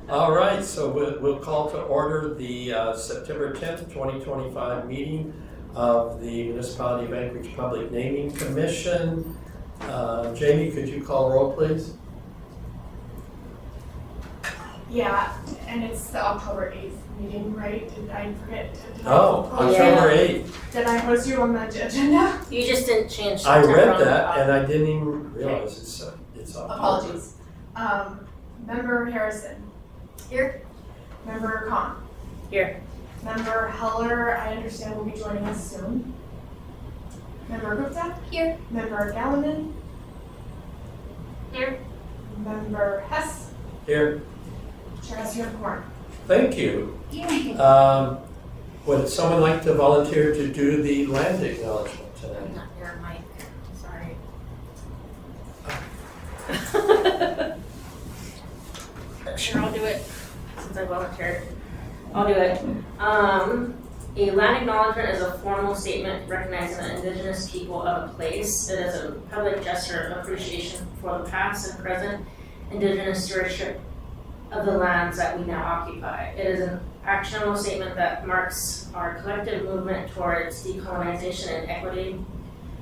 All right, so we'll call to order the September 10th, 2025 meeting of the Municipality of Anchorage Public Naming Commission. Jamie, could you call roll, please? Yeah, and it's the October 8th meeting, right? Did I forget? October 8th. Did I post you on the agenda? You just didn't change. I September read on the that bottom. and I didn't even realize it's October. Apologies. Member Harrison. Here. Member Khan. Here. Member Heller, I understand will be joining us soon. Member Gupta. Here. Member Gallivan. Here. Member Hess. Here, Chair Hess, you have quorum. thank you. Would someone like to volunteer to do the land acknowledgement tonight? Not your mic. Sorry. Sure, I'll do it since I volunteered. I'll do it. A land acknowledgement is a formal statement recognizing the indigenous people of a place. It is a public gesture of appreciation for the past and present indigenous stewardship of the lands that we now occupy. It is an actionable statement that marks our collective movement towards decolonization and equity.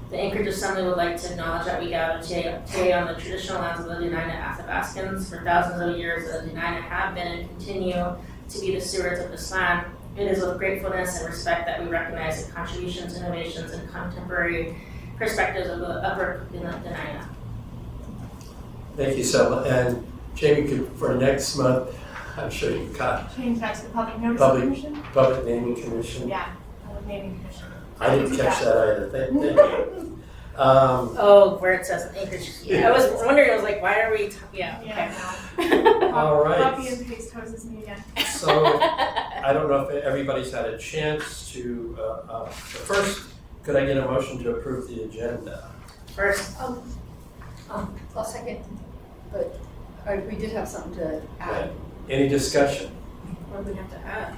The Anchorage Assembly would like to acknowledge that we gather today on the traditional lands of the Dena'ina Athabascans. For thousands of years, the Dena'ina have been and continue to be the stewards of this land. It is with gratefulness and respect that we recognize the contributions, innovations, and contemporary perspectives of the upper Dena'ina. Thank you, Selma. And Jamie, could, for next month, I'm sure you got Change that to the Public Notice Public- Commission? Public Naming Commission. Yeah, Public Naming Commission. I didn't catch that either. Thank you. Oh, where it says Anchorage. Yeah, I was wondering, I was like, why are we, Yeah, okay. no. All right. Copy and paste hoses me again. So I don't know if everybody's had a chance to, first, could I get a motion to approve the agenda? First, I'll second, but we did have something to add. Any discussion? what do we have to add?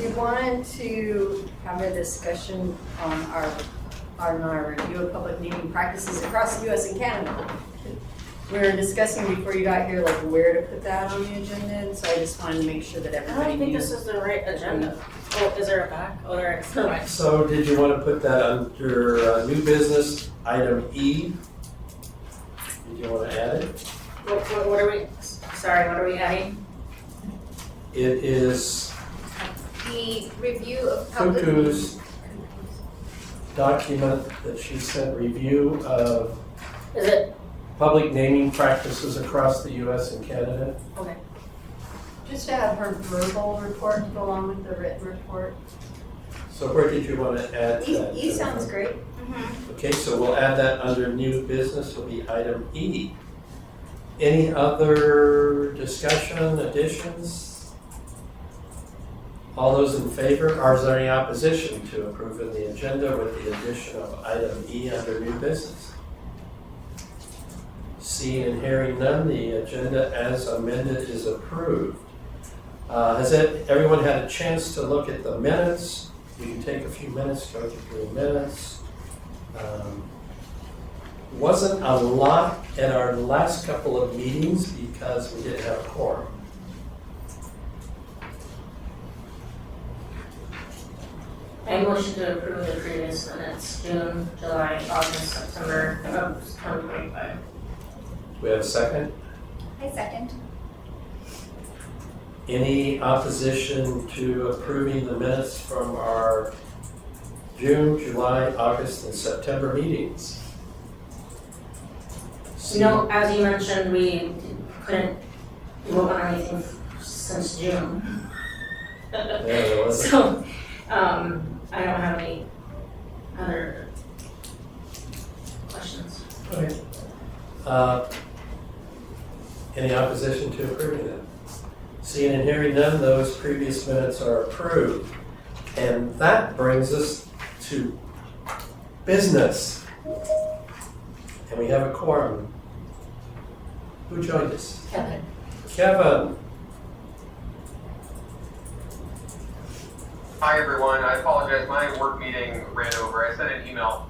We wanted to have a discussion on our review of public naming practices across the US and Canada. We were discussing before you got here, like where to put that on the agenda, and so I just wanted to make sure that I everybody don't think knew. this is the right agenda. Oh, is there a back? Oh, there is. Never mind. So did you want to put that under new business, item E? Did you want to add it? What are we, sorry, what are we adding? It is The review of public. Cuckoo's document that she sent, review of Is it, public naming practices across the US and Canada. okay. Just to have her verbal report to go along with the written report. So where did you want to add that? E sounds great. Okay, so we'll add that under new business, will be item E. Any other discussion, additions? All those in favor, or is there any opposition to approving the agenda with the addition of item E under new business? Seeing and hearing none, the agenda as amended is approved. Has everyone had a chance to look at the minutes? We can take a few minutes, go through the minutes. Wasn't a lot at our last couple of meetings because we didn't have a quorum. I motion to approve the previous minutes, June, July, August, September of 2025. We have a second. I second. Any opposition to approving the minutes from our June, July, August, and September meetings? No, as you mentioned, we couldn't vote on anything since June. Yeah, there wasn't. So, I don't have any other questions. Okay. Any opposition to approving them? Seeing and hearing none, those previous minutes are approved. And that brings us to business. And we have a quorum. Who joined us? Kevin. Kevin. Hi everyone, I apologize, my work meeting ran over. I sent an email.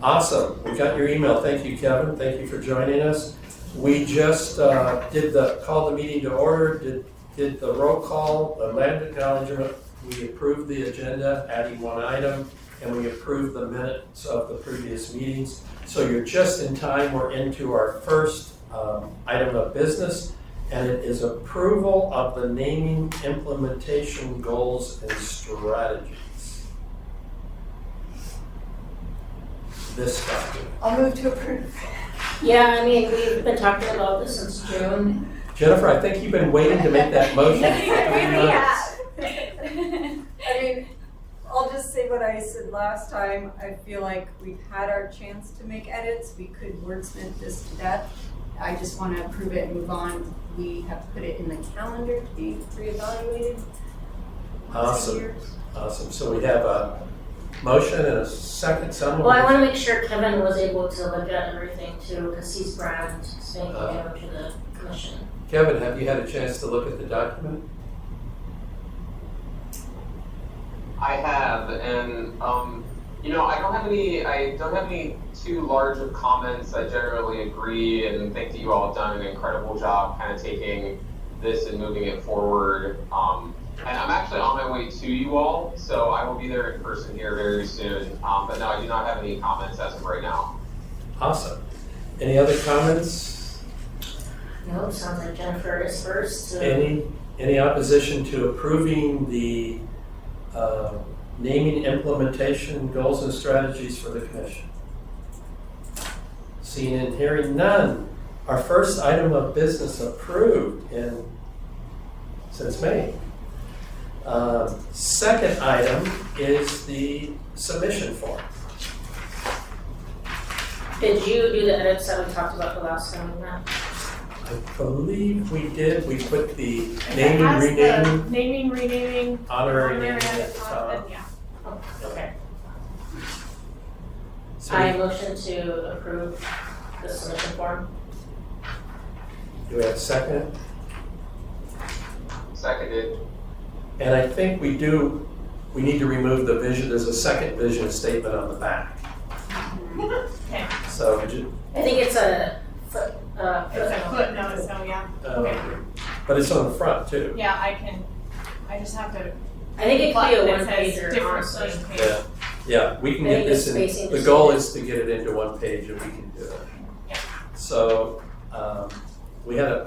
Awesome. We got your email. Thank you, Kevin. Thank you for joining us. We just called the meeting to order, did the roll call, the land acknowledgement. We approved the agenda, adding one item, and we approved the minutes of the previous meetings. So you're just in time. We're into our first item of business, and it is approval of the naming implementation goals and strategies. This document. I'll move to approve. Yeah, I mean, we've been talking about this since June. Jennifer, I think you've been waiting to make that motion for 3 months. I mean, I'll just say what I said last time. I feel like we've had our chance to make edits. We could wordsmith this to death. I just want to approve it and move on. We have to put it in the calendar to be reevaluated. once a Awesome. year. Awesome. So we have a motion and a second. Someone. Well, I want to make sure Kevin was able to look at everything too, because he's brand spanking new to the commission. Kevin, have you had a chance to look at the document? I have, and I don't have any too large of comments. I generally agree and think that you all have done an incredible job kind of taking this and moving it forward. And I'm actually on my way to you all, so I will be there in person here very soon. But no, I do not have any comments as of right now. Awesome. Any other comments? No, sounds like Jennifer is first. Any opposition to approving the naming implementation goals and strategies for the commission? Seeing and hearing none. Our first item of business approved since May. Second item is the submission form. Did you do the edits that we talked about the last time we met? I believe we did. We put the If it naming, has renaming, the naming, renaming, honorary honorary naming at at the the top, top. then yeah. Oh, okay. So I motion to approve the submission form. do we have a second? Seconded. And I think we need to remove the vision, there's a second vision statement on the back. Okay. So, I think it's a foot, It's a footnote, so yeah. Okay. but it's on the front too. Yeah, I just have to. I think it could be a button one that says pager, different honestly. first page. Yeah, yeah, we can I get think this the spacing in, the just goal needs- is to get it into one page and we can do it. Yeah. So,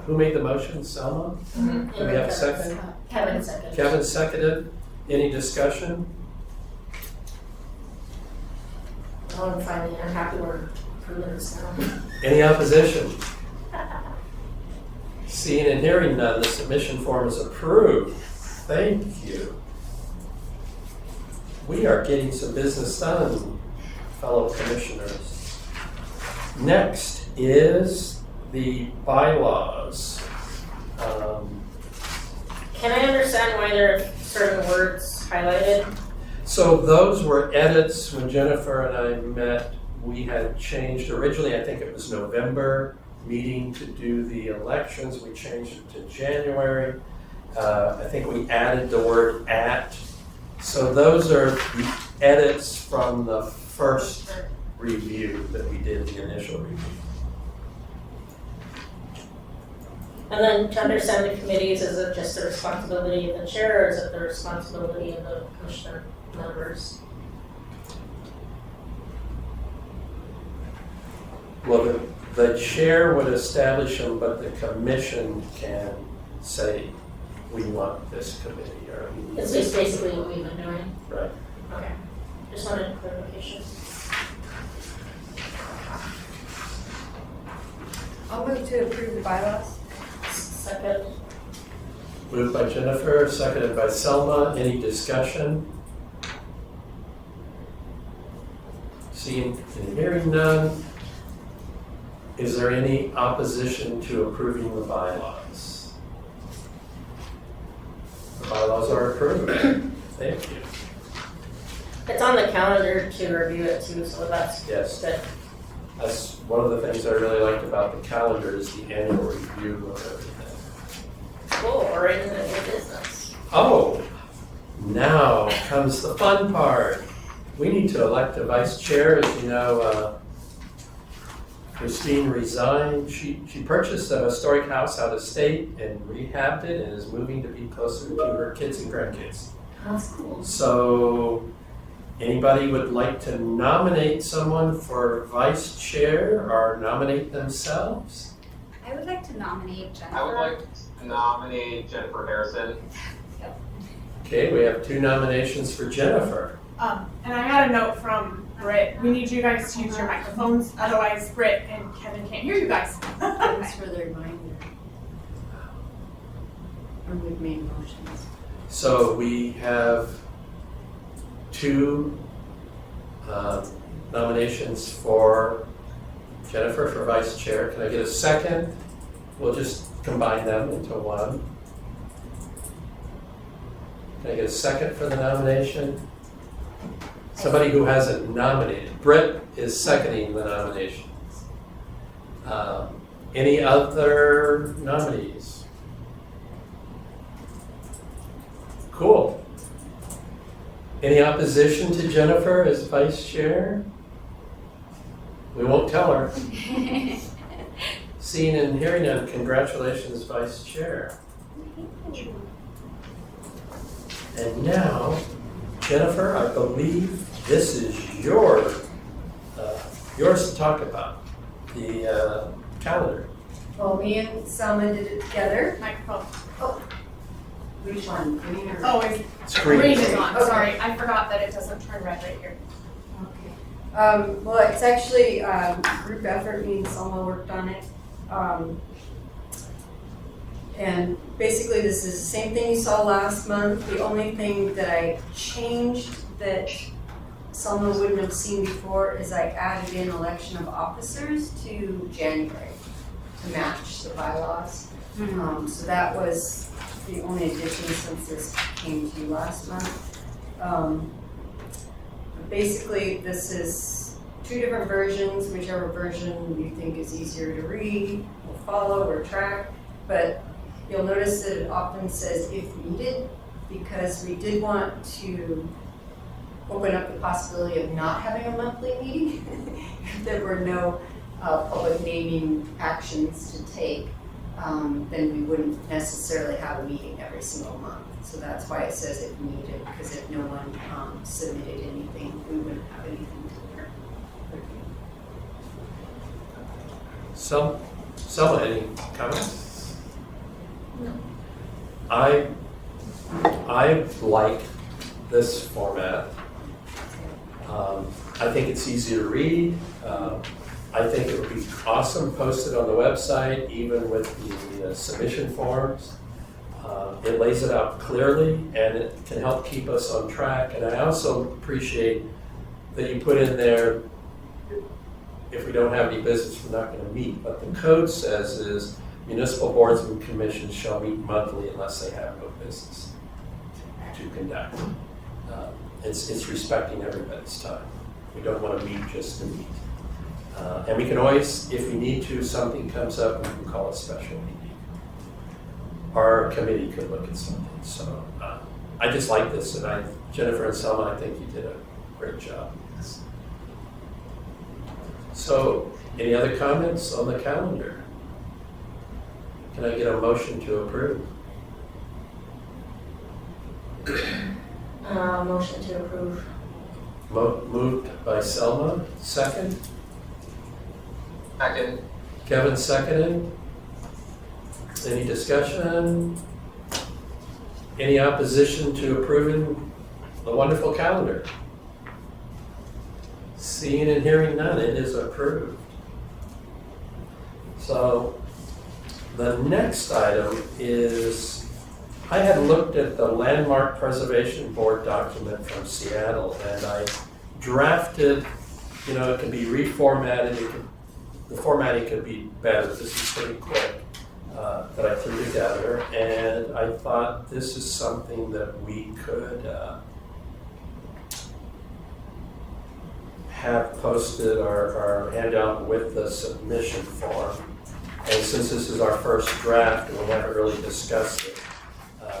who made the motion, Selma? Mhm. Do we have a second? Kevin second. Kevin seconded, any discussion? Oh, I'm finally, I'm happy we're approving this now. Any opposition? Seeing and hearing none, the submission form is approved. Thank you. We are getting some business done, fellow commissioners. Next is the bylaws. Can I understand why there are certain words highlighted? So those were edits when Jennifer and I met. We had changed, originally I think it was November meeting to do the elections. We changed it to January. I think we added the word "at." So those are the edits from the first review that we did, the initial review. And then to understand the committees, is it just the responsibility of the chair, or is it the responsibility of the commissioner members? Well, the chair would establish them, but the commission can say, we want this committee, or we It's just basically what we've been doing. right. Okay. Just wanted clarification. I'll move to approve the bylaws. Second. Moved by Jennifer, seconded by Selma. Any discussion? Seeing and hearing none. Is there any opposition to approving the bylaws? The bylaws are approved. Thank you. It's on the calendar to review it too, so that's Yes, good. that's one of the things I really liked about the calendar is the annual review of everything. Cool, we're in the new business. Oh, now comes the fun part. We need to elect a vice chair. As you know, Christine resigned. She purchased a historic house out of state and rehabbed it and is moving to be closer to her kids and grandkids. That's cool. So, anybody would like to nominate someone for vice chair or nominate themselves? I would like to nominate Jennifer. I would like to nominate Jennifer Harrison. Okay, we have 2 nominations for Jennifer. And I got a note from Britt. We need you guys to use your microphones, otherwise Britt and Kevin can't hear you guys. Thanks for the reminder. Or we've made motions. So we have 2 nominations for Jennifer for vice chair. Can I get a second? We'll just combine them into one. Can I get a second for the nomination? Somebody who hasn't nominated. Britt is seconding the nominations. Any other nominees? Cool. Any opposition to Jennifer as vice chair? We won't tell her. Seeing and hearing none, congratulations, vice chair. And now, Jennifer, I believe this is yours to talk about, the calendar. Well, me and Selma did it together. Microphone. Which one? Green or? Oh, it's Screen. green is on. Okay. Sorry, I forgot that it doesn't turn red right here. Okay. Well, it's actually group effort. Me and Selma worked on it. And basically, this is the same thing you saw last month. The only thing that I changed that Selma wouldn't have seen before is I added in election of officers to January to match the bylaws. So that was the only addition since this came to you last month. Basically, this is 2 different versions. Whichever version you think is easier to read, or follow, or track. But you'll notice that it often says if needed, because we did want to open up the possibility of not having a monthly meeting. If there were no public naming actions to take, then we wouldn't necessarily have a meeting every single month. So that's why it says if needed, because if no one submitted anything, we wouldn't have anything to learn. Selma, any comments? No. I like this format. I think it's easy to read. I think it would be awesome posted on the website, even with the submission forms. It lays it out clearly, and it can help keep us on track. And I also appreciate that you put in there, if we don't have any business, we're not going to meet. But the code says is municipal boards and commissions shall meet monthly unless they have no business to conduct. It's respecting everybody's time. We don't want to meet just to meet. And we can always, if we need to, something comes up, we can call a special meeting. Our committee could look at something. So I just like this, and Jennifer and Selma, I think you did a great job. So, any other comments on the calendar? Can I get a motion to approve? Motion to approve. Moved by Selma, second. Second. Kevin seconded. Any discussion? Any opposition to approving the wonderful calendar? Seeing and hearing none, it is approved. So the next item is, I had looked at the Landmark Preservation Board document from Seattle, and I drafted, it can be reformatted, the formatting could be better. This is pretty quick that I threw together, and I thought this is something that we could have posted or hand out with the submission form. And since this is our first draft and we haven't really discussed it, I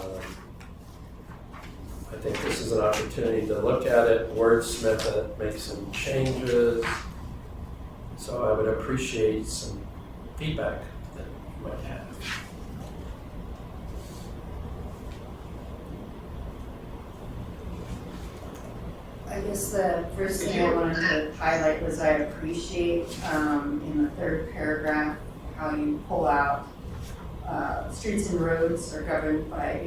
think this is an opportunity to look at it, wordsmith it, make some changes, So I would appreciate some feedback that you might have. I guess the first thing I wanted to highlight was I appreciate in the third paragraph how you pull out streets and roads are governed by,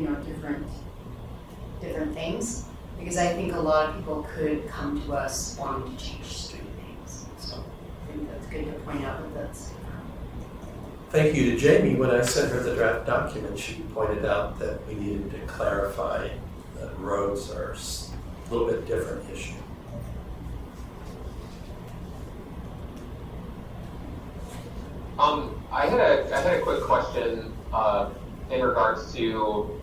different things. Because I think a lot of people could come to us wanting to change street names. So I think that's good to point out that that's. Thank you to Jamie. When I sent her the draft document, she pointed out that we needed to clarify that roads are a little bit different issue. I had a quick question in regards to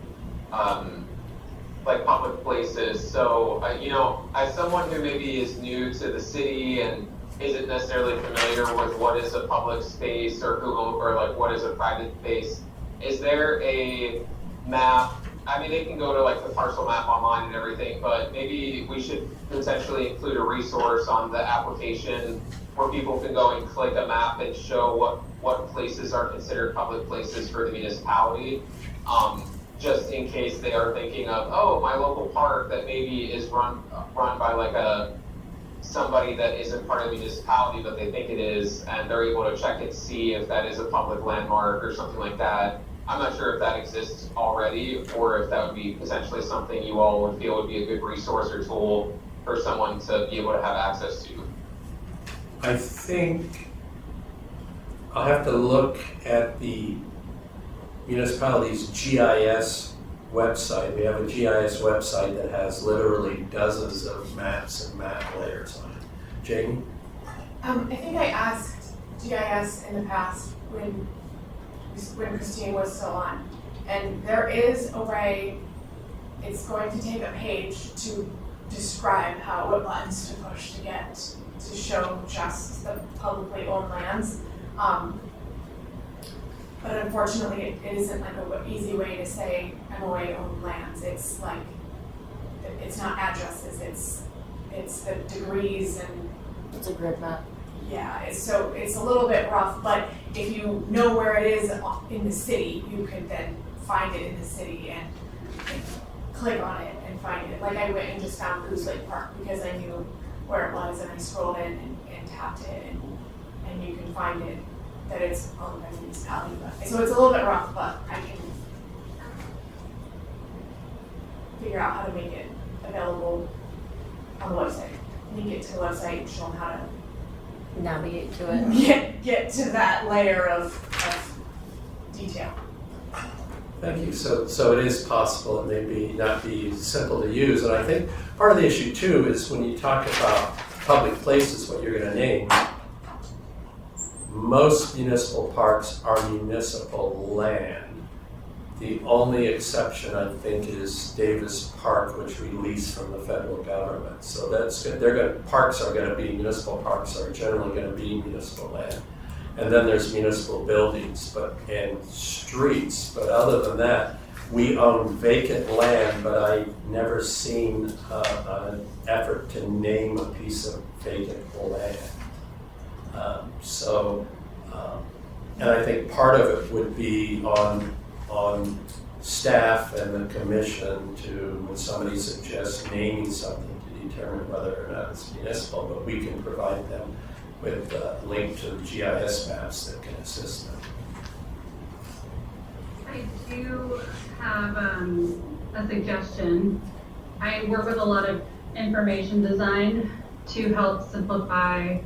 like public places. So as someone who maybe is new to the city and isn't necessarily familiar with what is a public space or like what is a private space, is there a map? I mean, they can go to like the parcel map online and everything, but maybe we should potentially include a resource on the application where people can go and click a map and show what places are considered public places for the municipality. Just in case they are thinking of, oh, my local park that maybe is run by like somebody that isn't part of the municipality, but they think it is, and they're able to check and see if that is a public landmark or something like that. I'm not sure if that exists already, or if that would be potentially something you all would feel would be a good resource or tool for someone to be able to have access to. I think I'll have to look at the municipality's GIS website. We have a GIS website that has literally dozens of maps and map layers on it. Jamie? I think I asked GIS in the past when Christine was still on, and there is a way. It's going to take a page to describe what buttons to push to show just the publicly owned lands. But unfortunately, it isn't like an easy way to say MOA owned lands. It's like, it's not addresses, it's the degrees and. It's a grid map. Yeah, it's a little bit rough, but if you know where it is in the city, you could then find it in the city and click on it and find it. Like I went and just found Goose Lake Park because I knew where it was, and I scrolled in and tapped it, and you can find it that it's owned by the municipality. So it's a little bit rough, but I can figure out how to make it available on the website. Link it to the website and show them how to Navigate to it. get to that layer of detail. Thank you. So it is possible, it may be not be simple to use, and I think part of the issue too is when you talk about public places, what you're going to name. Most municipal parks are municipal land. The only exception, I think, is Davis Park, which we lease from the federal government. So that's good. Parks are going to be, municipal parks are generally going to be municipal land. And then there's municipal buildings and streets. But other than that, we own vacant land, but I've never seen an effort to name a piece of vacant land. And I think part of it would be on staff and the commission to, when somebody suggests naming something, to determine whether or not it's municipal, but we can provide them with a link to the GIS maps that can assist them. I do have a suggestion. I work with a lot of information design to help simplify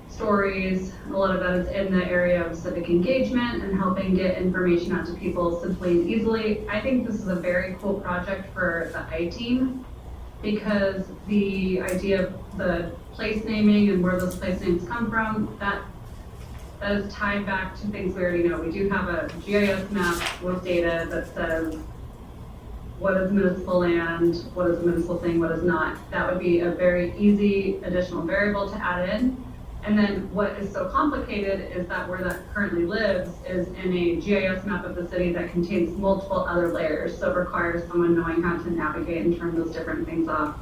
stories. A lot of that is in the area of civic engagement and helping get information out to people simply and easily. I think this is a very cool project for the I-Team because the idea of the place naming and where those place names come from, that is tied back to things we already know. We do have a GIS map with data that says what is municipal land, what is a municipal thing, what is not. That would be a very easy additional variable to add in. And then what is so complicated is that where that currently lives is in a GIS map of the city that contains multiple other layers. So it requires someone knowing how to navigate and turn those different things off.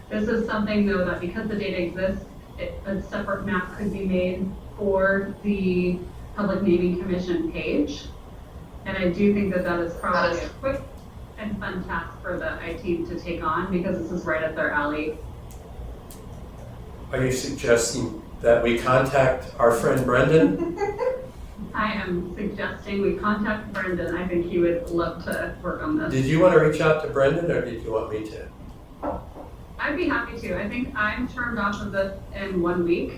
This is something though that because the data exists, a separate map could be made for the Public Naming Commission page. And I do think that that is probably a quick and fun task for the IT to take on because this is right up their alley. Are you suggesting that we contact our friend Brendan? I am suggesting we contact Brendan. I think he would love to work on this. Did you want to reach out to Brendan, or did you want me to? I'd be happy to. I think I'm turned off of this in 1 week,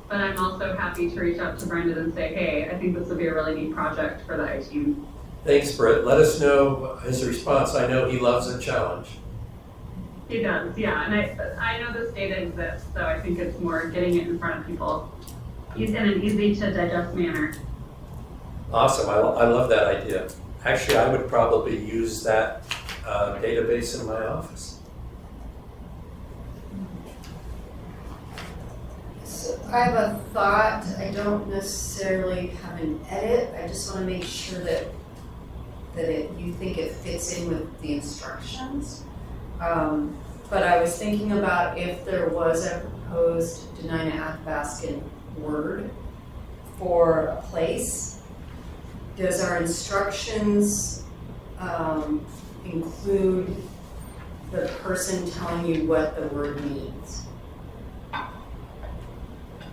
but I'm also happy to reach out to Brendan and say, hey, I think this would be a really neat project for the IT. Thanks, Britt. Let us know his response. I know he loves a challenge. He does, yeah, and I know this data exists, so I think it's more getting it in front of people. He's in an easy to digest manner. Awesome. I love that idea. Actually, I would probably use that database in my office. So I have a thought, I don't necessarily have an edit, I just wanna make sure that you think it fits in with the instructions. But I was thinking about if there was a proposed Denina Athabascan word for a place, does our instructions include the person telling you what the word means?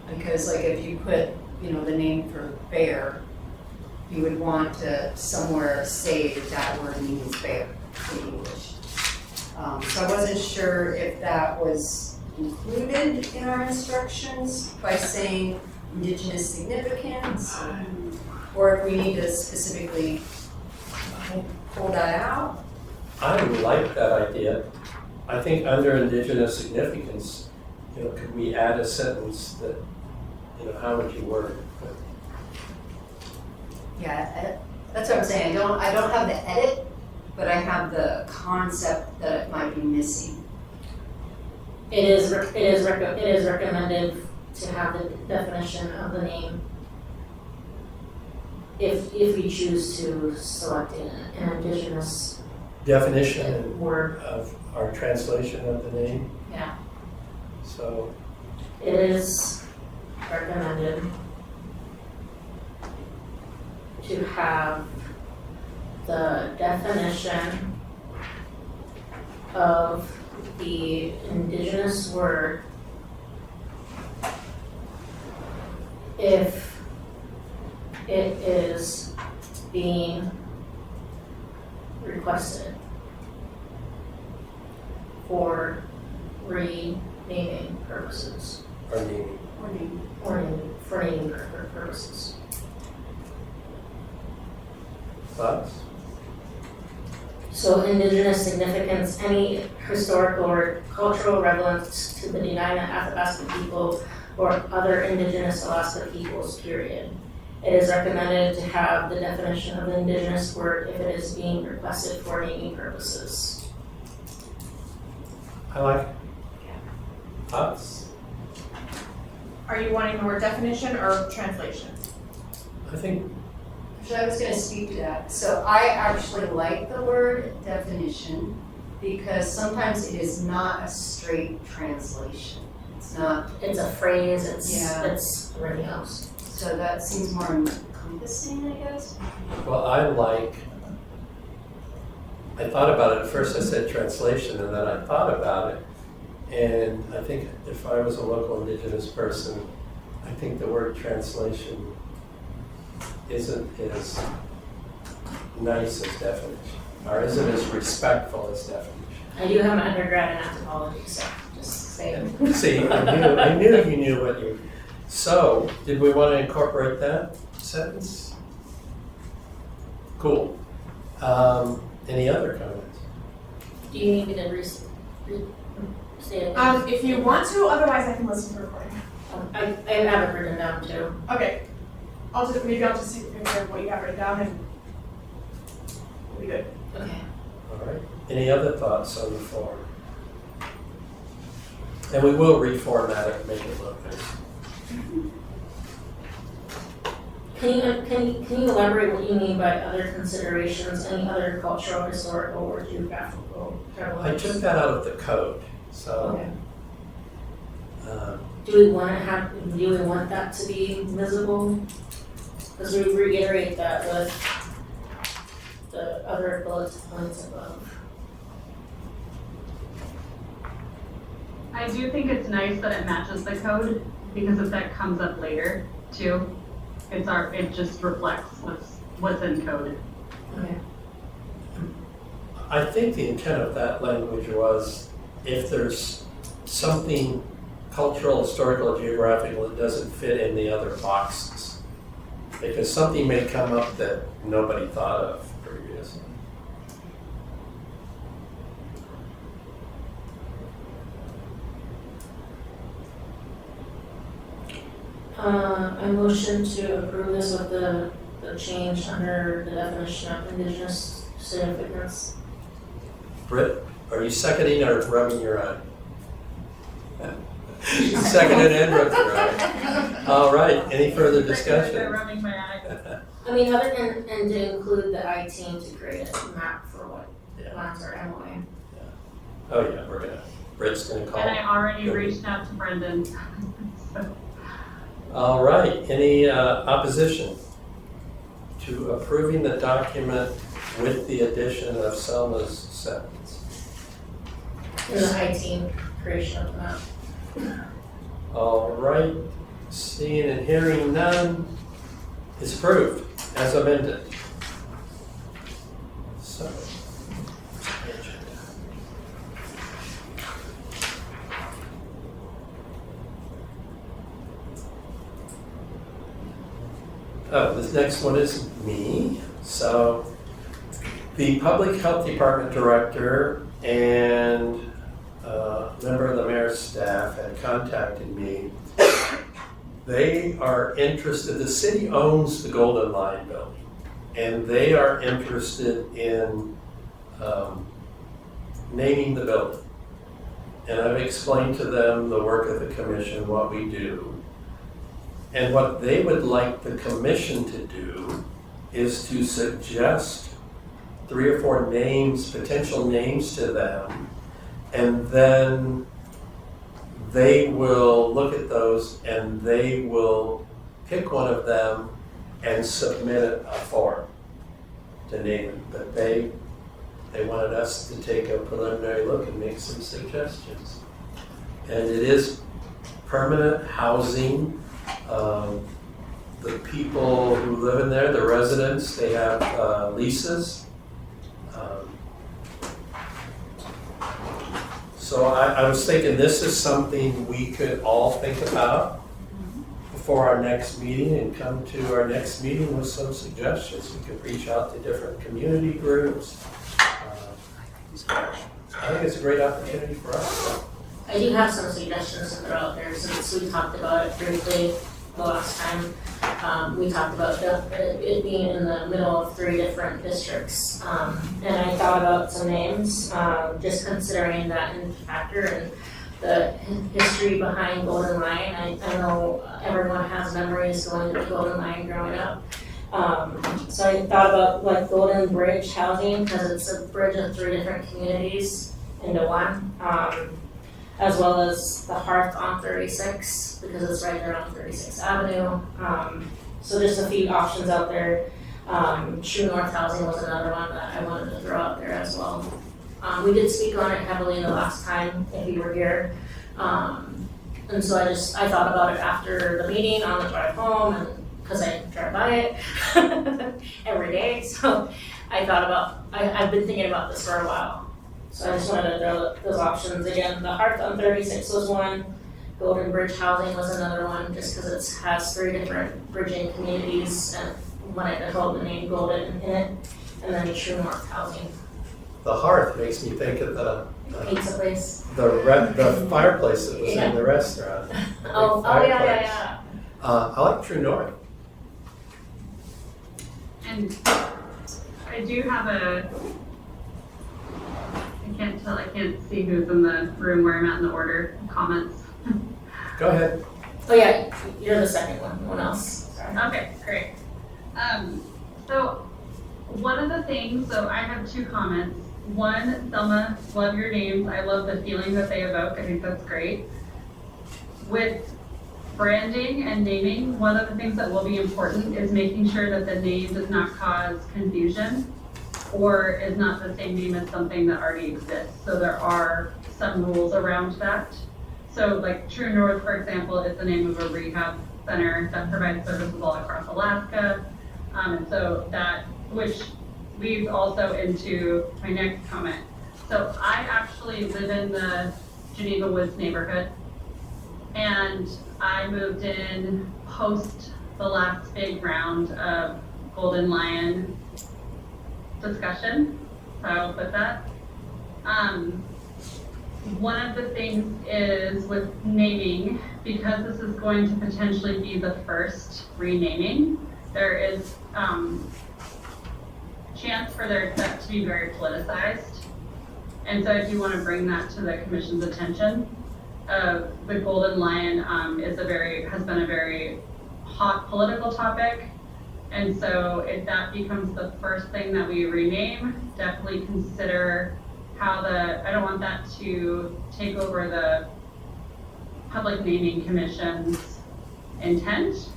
Because like if you put, the name for bear, you would want to somewhere say that that word means bear in English. So I wasn't sure if that was included in our instructions by saying indigenous significance, or if we need to specifically pull that out. I like that idea. I think under indigenous significance, could we add a sentence that, how would you word it? Yeah, that's what I'm saying. I don't have the edit, but I have the concept that it might be missing. It is recommended to have the definition of the name if we choose to select an indigenous Definition word. of our translation of the name. Yeah. So, It is recommended to have the definition of the indigenous word if it is being requested for renaming purposes our name. or for naming purposes. Thoughts? So indigenous significance, any historical or cultural relevance to the Denina Athabasca people or other indigenous Alaska peoples, period. It is recommended to have the definition of the indigenous word if it is being requested for naming purposes. I like it. Thoughts? Are you wanting the word definition or translation? I think, So I was gonna speak to that. So I actually like the word definition because sometimes it is not a straight translation. It's not, It's a phrase, Yeah. it's everything else. so that seems more encompassing, I guess. well, I thought about it at first, I said translation, and then I thought about it. And I think if I was a local indigenous person, I think the word translation isn't as nice as definition, or isn't as respectful as definition. I do have an undergrad in anthropology, so just saying. See, I knew you knew what you. So, did we want to incorporate that sentence? Cool. Any other comments? Do you need me to say it? If you want to, otherwise I can listen to the recording. I have it written down too. Okay. I'll take a picture of what you have written down and we'll be good. Okay. All right. Any other thoughts on the form? And we will reformat it and make it look nice. Can you elaborate what you mean by other considerations, any other cultural, historical, or geographical I relevance? took that out of the code, so Okay. do we want that to be visible? Because we reiterate that with the other bullet points above. I do think it's nice that it matches the code, because if that comes up later too, it just reflects what's in code. Okay. I think the intent of that language was if there's something cultural, historical, geographical that doesn't fit in the other boxes. Because something may come up that nobody thought of previously. I motion to approve this with the change under the definition of indigenous significance. Britt, are you seconding or rubbing your eye? You seconded and rubbed your eye. All right, any further discussion? Rubbing my eye. I mean, other than, and to include the I team to create a map for what Yeah. lines are MOA. Oh yeah, Britt's gonna call. And I already reached out to Brendan. So, All right, any opposition to approving the document with the addition of Selma's sentence? In the I team creation of the map. All right, seeing and hearing none, it's approved as amended. So. Oh, this next one is me. So, the Public Health Department Director and member of the mayor's staff had contacted me. They are interested, the city owns the Golden Line building, and they are interested in naming the building. And I've explained to them the work of the commission, what we do. And what they would like the commission to do is to suggest 3 or 4 names, potential names to them, and then they will look at those and they will pick one of them and submit a form to name it. But they wanted us to take a preliminary look and make some suggestions. And it is permanent housing. The people who live in there, the residents, they have leases. So I was thinking this is something we could all think about before our next meeting and come to our next meeting with some suggestions. We could reach out to different community groups. I think it's a great opportunity for us. I do have some suggestions to throw out there since we talked about it briefly the last time. We talked about it being in the middle of 3 different districts. And I thought about some names, just considering that in factor and the history behind Golden Line. I know everyone has memories going to Golden Line growing up. So I thought about like Golden Bridge Housing, because it's a bridge of 3 different communities into one. As well as the Hearth on 36, because it's right there on 36th Avenue. So just a few options out there. True North Housing was another one that I wanted to throw out there as well. We did speak on it heavily the last time, if you were here. And so I thought about it after the meeting on the drive home, and because I drive by it every day. So I thought about, I've been thinking about this for a while. So I just wanted to throw those options again. The Hearth on 36 was one. Golden Bridge Housing was another one, just because it has 3 different bridging communities and wanted to hold the name Golden in it. And then True North Housing. The Hearth makes me think of the Pizza place. the fireplace that was in the restaurant. Oh, yeah. I like True North. and I do have I can't see who's in the room where I'm at in the order of comments. Go ahead. Oh yeah, you're the second one. No one else. Sorry. Okay, great. So one of the things, so I have 2 comments. One, Selma, love your names. I love the feeling that they evoke. I think that's great. with branding and naming, one of the things that will be important is making sure that the name does not cause confusion or is not the same name as something that already exists. So there are some rules around that. So like True North, for example, is the name of a rehab center that provides services all across Alaska. And so that, which leads also into my next comment. So I actually live in the Geneva Woods neighborhood, and I moved in post the last big round of Golden Lion discussion, so I will put that. One of the things is with naming, because this is going to potentially be the first renaming, there is chance for that to be very politicized. And so I do want to bring that to the commission's attention. The Golden Lion has been a very hot political topic. And so if that becomes the first thing that we rename, definitely consider how I don't want that to take over the Public Naming Commission's intent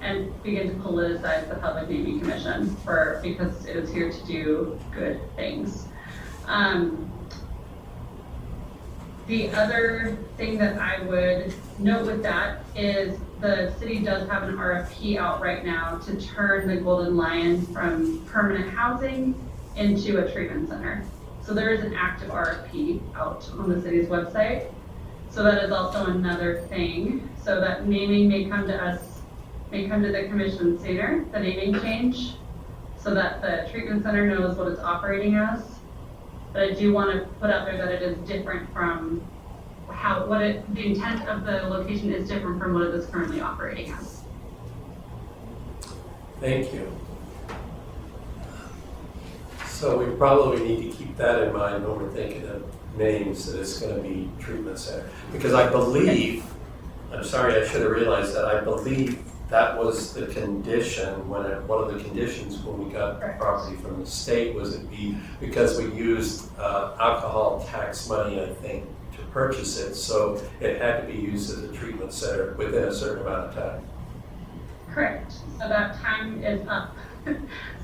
and begin to politicize the Public Naming Commission because it is here to do good things. The other thing that I would note with that is the city does have an RFP out right now to turn the Golden Lion from permanent housing into a treatment center. So there is an active RFP out on the city's website. So that is also another thing. So that naming may come to the commission sooner, the naming change, so that the treatment center knows what it's operating as. But I do want to put out there that it is different from the intent of the location is different from what it is currently operating as. Thank you. So we probably need to keep that in mind when we're thinking of names, that it's going to be treatment center. Because I believe, I'm sorry, I should have realized that, I believe that was the condition, one of the conditions when we got the property from the state was it be, because we used alcohol tax money, I think, to purchase it, so it had to be used as a treatment center within a certain amount of time. Correct. So that time is up.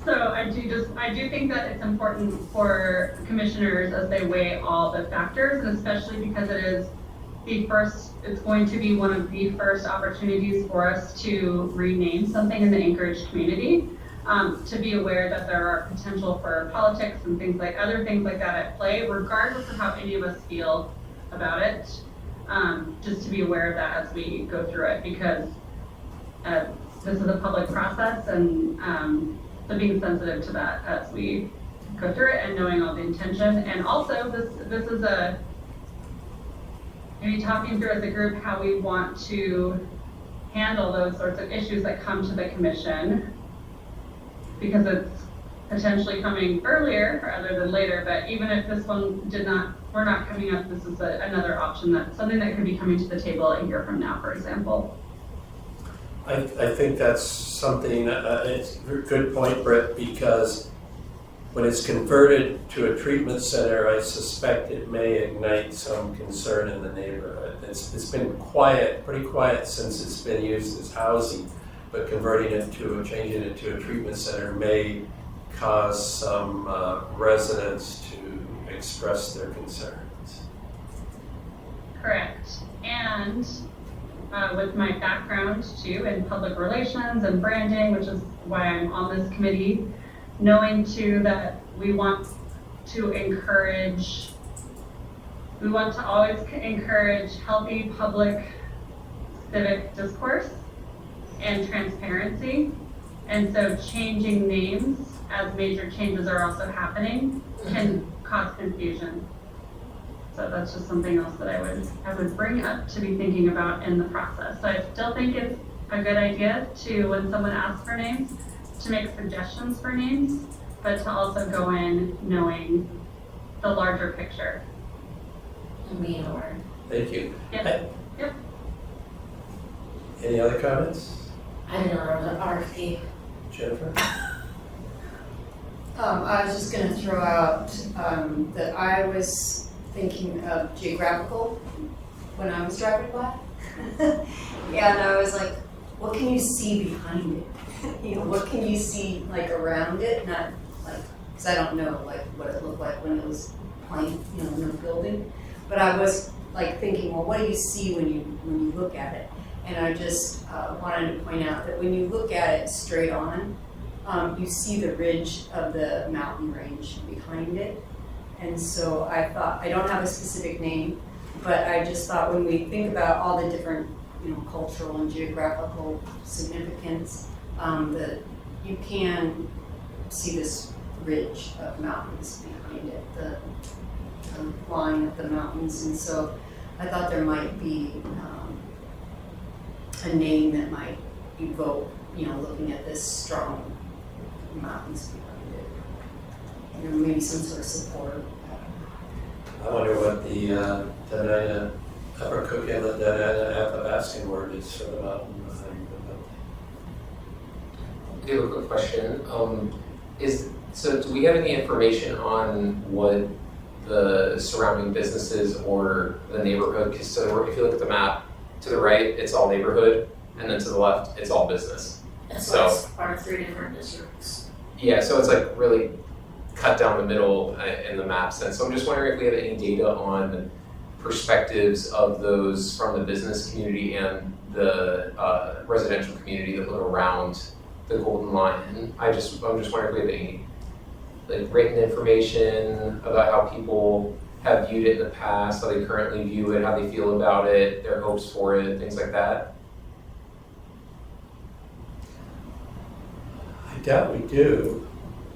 So I do think that it's important for commissioners as they weigh all the factors, and especially because it's going to be one of the first opportunities for us to rename something in the Anchorage community, to be aware that there are potential for politics and other things like that at play, regardless of how any of us feel about it, just to be aware of that as we go through it, because this is a public process, and so being sensitive to that as we go through it and knowing all the intention. And also this is maybe talking through as a group how we want to handle those sorts of issues that come to the commission, because it's potentially coming earlier rather than later. But even if this one we're not coming up, this is another option, something that could be coming to the table a year from now, for example. I think that's something, it's a good point, Brett, because when it's converted to a treatment center, I suspect it may ignite some concern in the neighborhood. It's been pretty quiet since it's been used as housing, but changing it to a treatment center may cause some residents to express their concerns. Correct. And with my background too in public relations and branding, which is why I'm on this committee, knowing too that we want to always encourage healthy public civic discourse and transparency. And so changing names as major changes are also happening can cause confusion. So that's just something else that I would bring up to be thinking about in the process. So I still think it's a good idea to, when someone asks for names, to make suggestions for names, but to also go in knowing the larger picture. And being aware. Thank you. Yep. Yep. Any other comments? I didn't know there was an RFP. Jennifer? I was just gonna throw out that I was thinking of geographical when I was driving by. Yeah, and I was like, what can you see behind it? You know, what can you see like around it? Not like, because I don't know like what it looked like when it was plain, you know, in the building. But I was like thinking, well, what do you see when you look at it? And I just wanted to point out that when you look at it straight on, you see the ridge of the mountain range behind it. And so I thought, I don't have a specific name, but I just thought when we think about all the different, you know, cultural and geographical significance, that you can see this ridge of mountains behind it, the line of the mountains. And so I thought there might be a name that might evoke, you know, looking at this strong mountains behind it. You know, maybe some sort of support. I wonder what the Dena'ina, Upper Cook Inlet Dena'ina Athabascan word is for the mountain behind I do have a quick question. So do we have any information on what the surrounding businesses or the neighborhood? Because if you look at the map, to the right, it's all neighborhood, and then to the left, it's all business. That's So- why it's part of 3 different districts. Yeah, so it's like really cut down the middle in the map sense. So I'm just wondering if we have any data on perspectives of those from the business community and the residential community that live around the Golden Lion. I'm just wondering if we have any like written information about how people have viewed it in the past, how they currently view it, how they feel about it, their hopes for it, things like that. I doubt we do.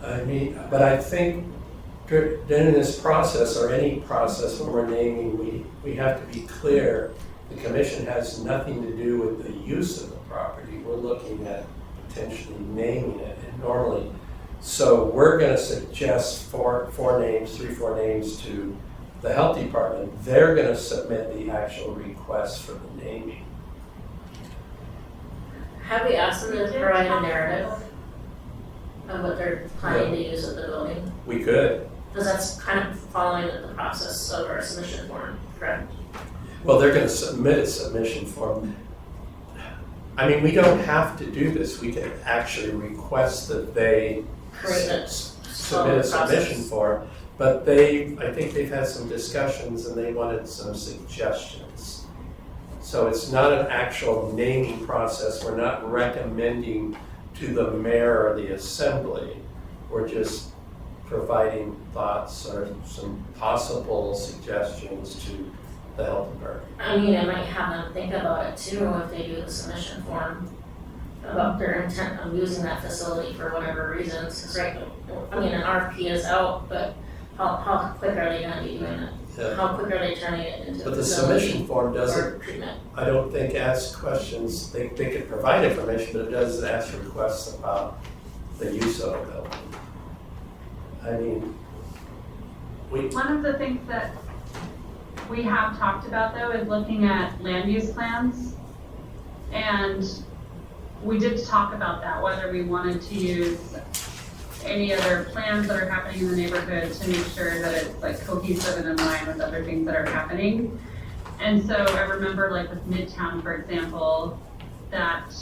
I mean, but I think during this process, or any process when we're naming, we have to be clear, the commission has nothing to do with the use of the property. We're looking at potentially naming it, and normally, so we're gonna suggest four names to the health department. They're gonna submit the actual request for the naming. Have we asked them to provide a narrative of what they're planning to use at the building? We could. Because that's kind of following the process of our submission form, correct? Well, they're gonna submit a submission form. I mean, we don't have to do this. We can actually request that they Create it. submit a submission form. But I think they've had some discussions and they wanted some suggestions. So it's not an actual naming process. We're not recommending to the mayor or the assembly. We're just providing thoughts or some possible suggestions to the health department. I mean, it might have them think about it too if they do the submission form about their intent of using that facility for whatever reasons. 'Cause right, I mean, an RFP is out, but how quick are they gonna be doing it? Yeah. How quick are they turning it into a But the facility submission form doesn't, or treatment? I don't think asks questions. They could provide information, but it doesn't ask requests about the use of the building. I mean, One of the things that we have talked about though is looking at land use plans. And we did talk about that, whether we wanted to use any other plans that are happening in the neighborhood to make sure that it's like cohesive and in line with other things that are happening. And so I remember like with Midtown, for example, that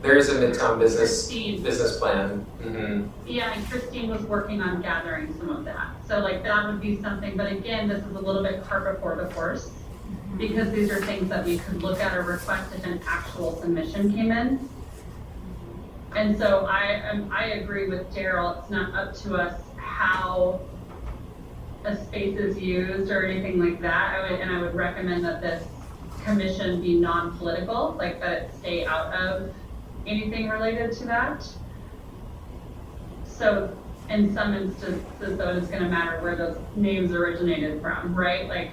There is a Midtown Christine, business plan. Mm-hmm. yeah, and Christine was working on gathering some of that. So like that would be something, but again, this is a little bit cart before the horse. Because these are things that we could look at or request if an actual submission came in. And so I agree with Daryl, it's not up to us how a space is used or anything like that. I would recommend that this commission be non-political, like that it stay out of anything related to that. So in some instances though, it's gonna matter where those names originated from, right? Like,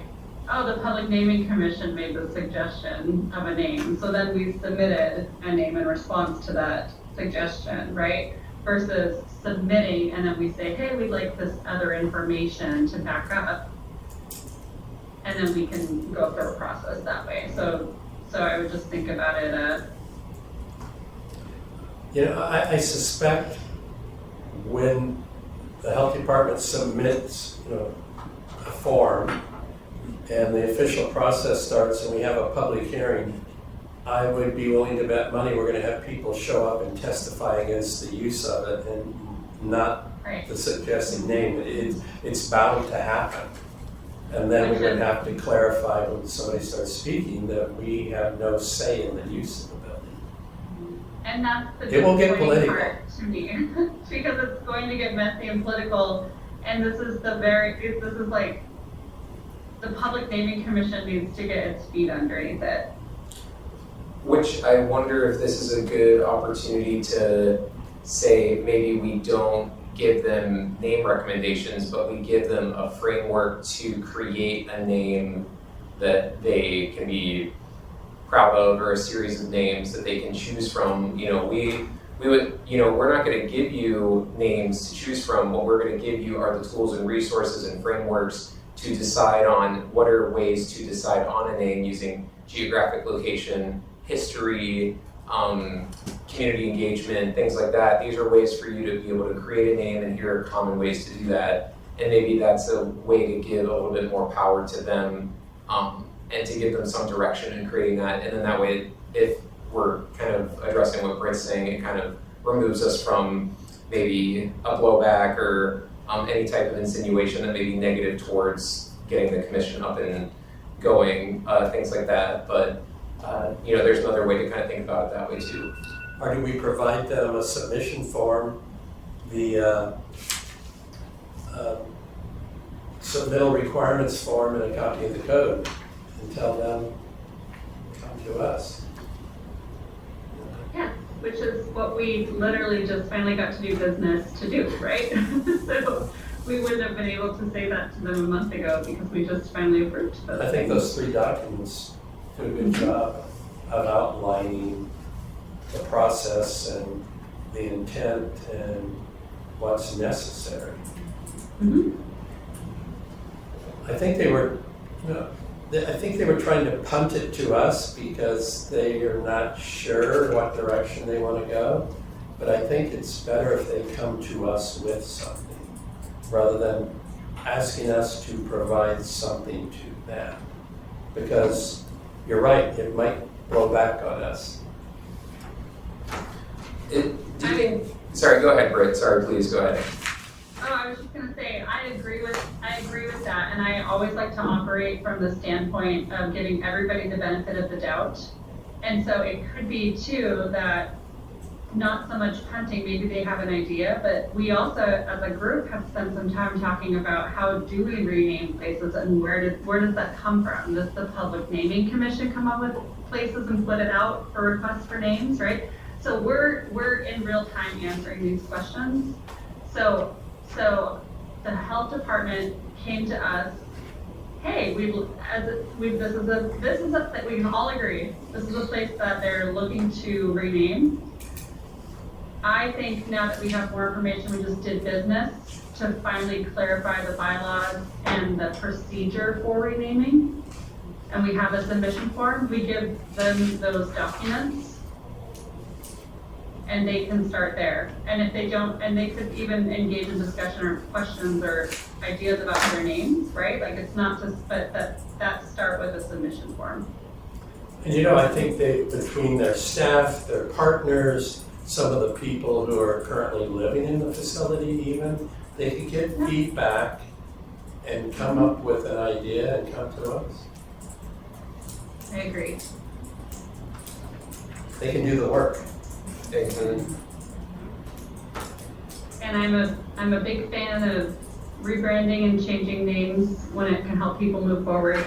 oh, the Public Naming Commission made the suggestion of a name, so then we submitted a name in response to that suggestion, right? Versus submitting and then we say, hey, we'd like this other information to back up. And then we can go through a process that way. So I would just think about it, you know, I suspect when the health department submits, you know, a form, and the official process starts and we have a public hearing, I would be willing to bet money we're gonna have people show up and testify against the use of it and not Right. the suggested name. It's bound to happen. And then we would have to clarify when somebody starts speaking that we have no say in the use of the building. And that's the It will get disappointing political. part to me, because it's going to get messy and political, and this is like, the Public Naming Commission needs to get its feet underneath it. Which I wonder if this is a good opportunity to say maybe we don't give them name recommendations, but we give them a framework to create a name that they can be proud of, or a series of names that they can choose from. You know, we would, you know, we're not gonna give you names to choose from. What we're gonna give you are the tools and resources and frameworks to decide on what are ways to decide on a name using geographic location, history, community engagement, things like that. These are ways for you to be able to create a name, and here are common ways to do that. And maybe that's a way to give a little bit more power to them, and to give them some direction in creating that. And then that way, if we're kind of addressing what Britt's saying, it kind of removes us from maybe a blowback or any type of insinuation that may be negative towards getting the commission up and going, things like that. But you know, there's another way to kind of think about it that way too. Or do we provide them a submission form, the submittal requirements form and a copy of the code, and tell them, come to us? Which is what we literally just finally got to do business to do, right? So we wouldn't have been able to say that to them a month ago because we just finally approved those. I think those 3 documents do a good job of outlining the process and the intent and what's necessary. Mhm. I think they were, you know, I think they were trying to punt it to us because they are not sure what direction they want to go. But I think it's better if they come to us with something rather than asking us to provide something to them. Because you're right, it might blow back on us. Do you think, sorry, go ahead, Britt. Sorry, please, go ahead. Oh, I was just gonna say, I agree with that, and I always like to operate from the standpoint of giving everybody the benefit of the doubt. And so it could be too that not so much punting, maybe they have an idea, but we also, as a group, have spent some time talking about how do we rename places and where does that come from? Does the Public Naming Commission come up with places and put it out for requests for names, right? So we're in real time answering these questions. So the health department came to us, hey, we can all agree, this is a place that they're looking to rename. I think now that we have more information, we just did business to finally clarify the bylaws and the procedure for renaming. And we have a submission form, we give them those documents and they can start there. And if they don't, and they could even engage in discussion or questions or ideas about their names, right? Like it's not just, but that start with a submission form. And you know, I think they, between their staff, their partners, some of the people who are currently living in the facility even, they could get feedback and come up with an idea and come to us. I agree. They can do the work. And I'm a big fan of rebranding and changing names when it can help people move forward.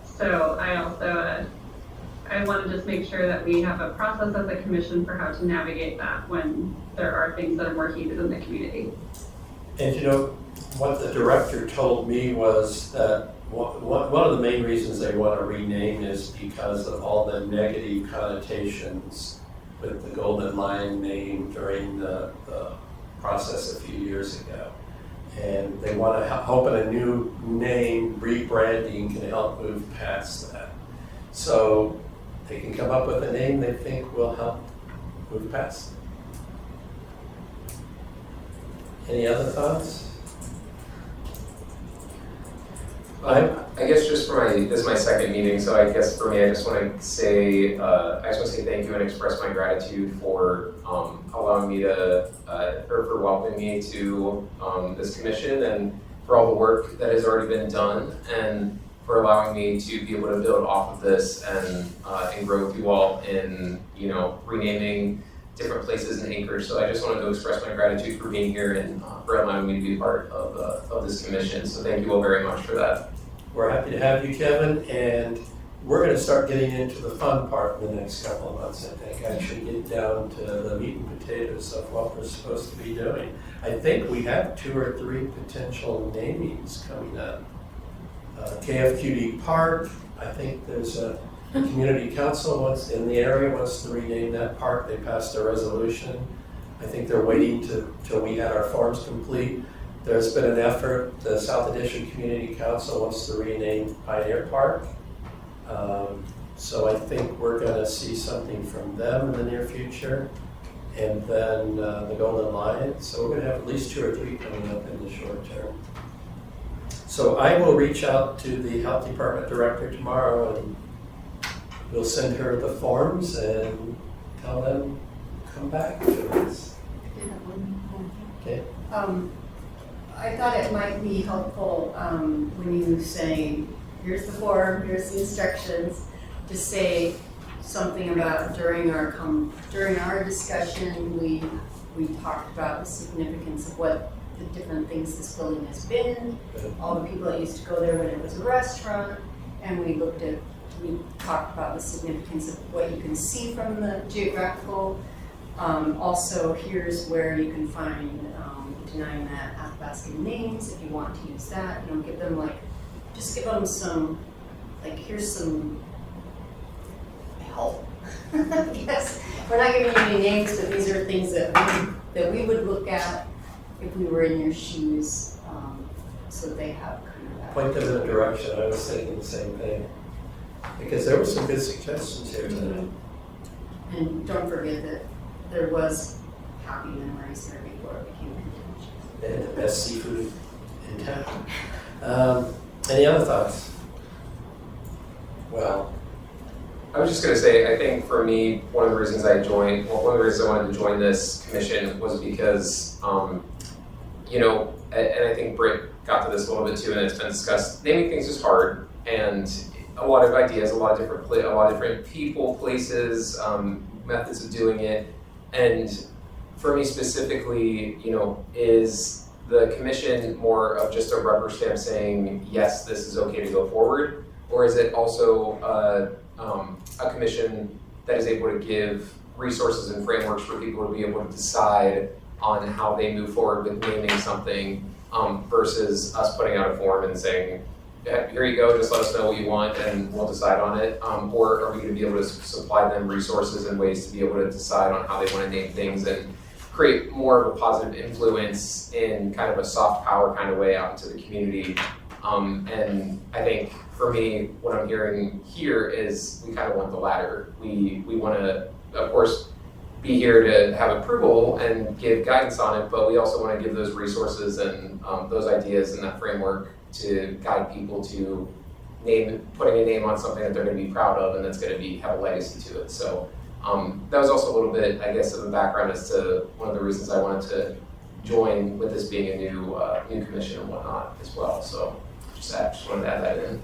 So I also, I want to just make sure that we have a process as a commission for how to navigate that when there are things that are more heated in the community. And you know, what the director told me was that one of the main reasons they want to rename is because of all the negative connotations with the Golden Lion name during the process a few years ago. And they want to open a new name, rebranding can help move past that. So they can come up with a name they think will help move past it. Any other thoughts? I guess just this is my second meeting, so I guess for me, I just want to say, thank you and express my gratitude for allowing me to, or for welcoming me to this commission, and for all the work that has already been done, and for allowing me to be able to build off of this and grow with you all in, renaming different places in Anchorage. So I just wanted to express my gratitude for being here and for allowing me to be part of this commission. So thank you all very much for that. We're happy to have you, Kevin, and we're gonna start getting into the fun part in the next couple of months, I think. Actually get down to the meat and potatoes of what we're supposed to be doing. I think we have 2 or 3 potential namings coming up. KFQD Park, I think there's a community council in the area wants to rename that park. They passed a resolution. I think they're waiting till we had our forms complete. There's been an effort, the South Addition Community Council wants to rename Pioneer Park. So I think we're gonna see something from them in the near future. And then the Golden Lion. So we're gonna have at least 2 or 3 coming up in the short term. So I will reach out to the Health Department Director tomorrow, and we'll send her the forms and tell them, come back to us. Okay. I thought it might be helpful when you say, here's the form, here's the instructions, to say something about during our discussion, we talked about the significance of what the different things this building has been, all the people that used to go there when it was a restaurant, and we talked about the significance of what you can see from the geographical. Also, here's where you can find denying that Athabascan names if you want to use that. Give them just give them some, here's some help. Yes, we're not giving you any names, but these are things that we would look at if we were in your shoes, so they have kind of that. Point them in a direction. I was thinking the same thing. Because there were some good suggestions here today. And don't forget that there was happy memories there before it became contentious. They had the best seafood in town. Any other thoughts? Well, I was just going to say, I think for me, one of the reasons I wanted to join this commission was because, and I think Britt got to this a little bit too, and it's been discussed, naming things is hard, and a lot of ideas, a lot of different people, places, methods of doing it, and for me specifically, is the commission more of just a rubber stamp saying, yes, this is okay to go forward, or is it also a commission that is able to give resources and frameworks for people to be able to decide on how they move forward with naming something, versus us putting out a form and saying, here you go, just let us know what you want and we'll decide on it, or are we going to be able to supply them resources and ways to be able to decide on how they want to name things and create more of a positive influence in kind of a soft power kind of way out into the community. And I think for me, what I'm hearing here is we kind of want the latter. We want to, of course, be here to have approval and give guidance on it, but we also want to give those resources and those ideas and that framework to guide people to putting a name on something that they're going to be proud of and that's going to have a legacy to it. So that was also a little bit, I guess, of a background as to one of the reasons I wanted to join with this being a new commission and whatnot as well. So just wanted to add that in.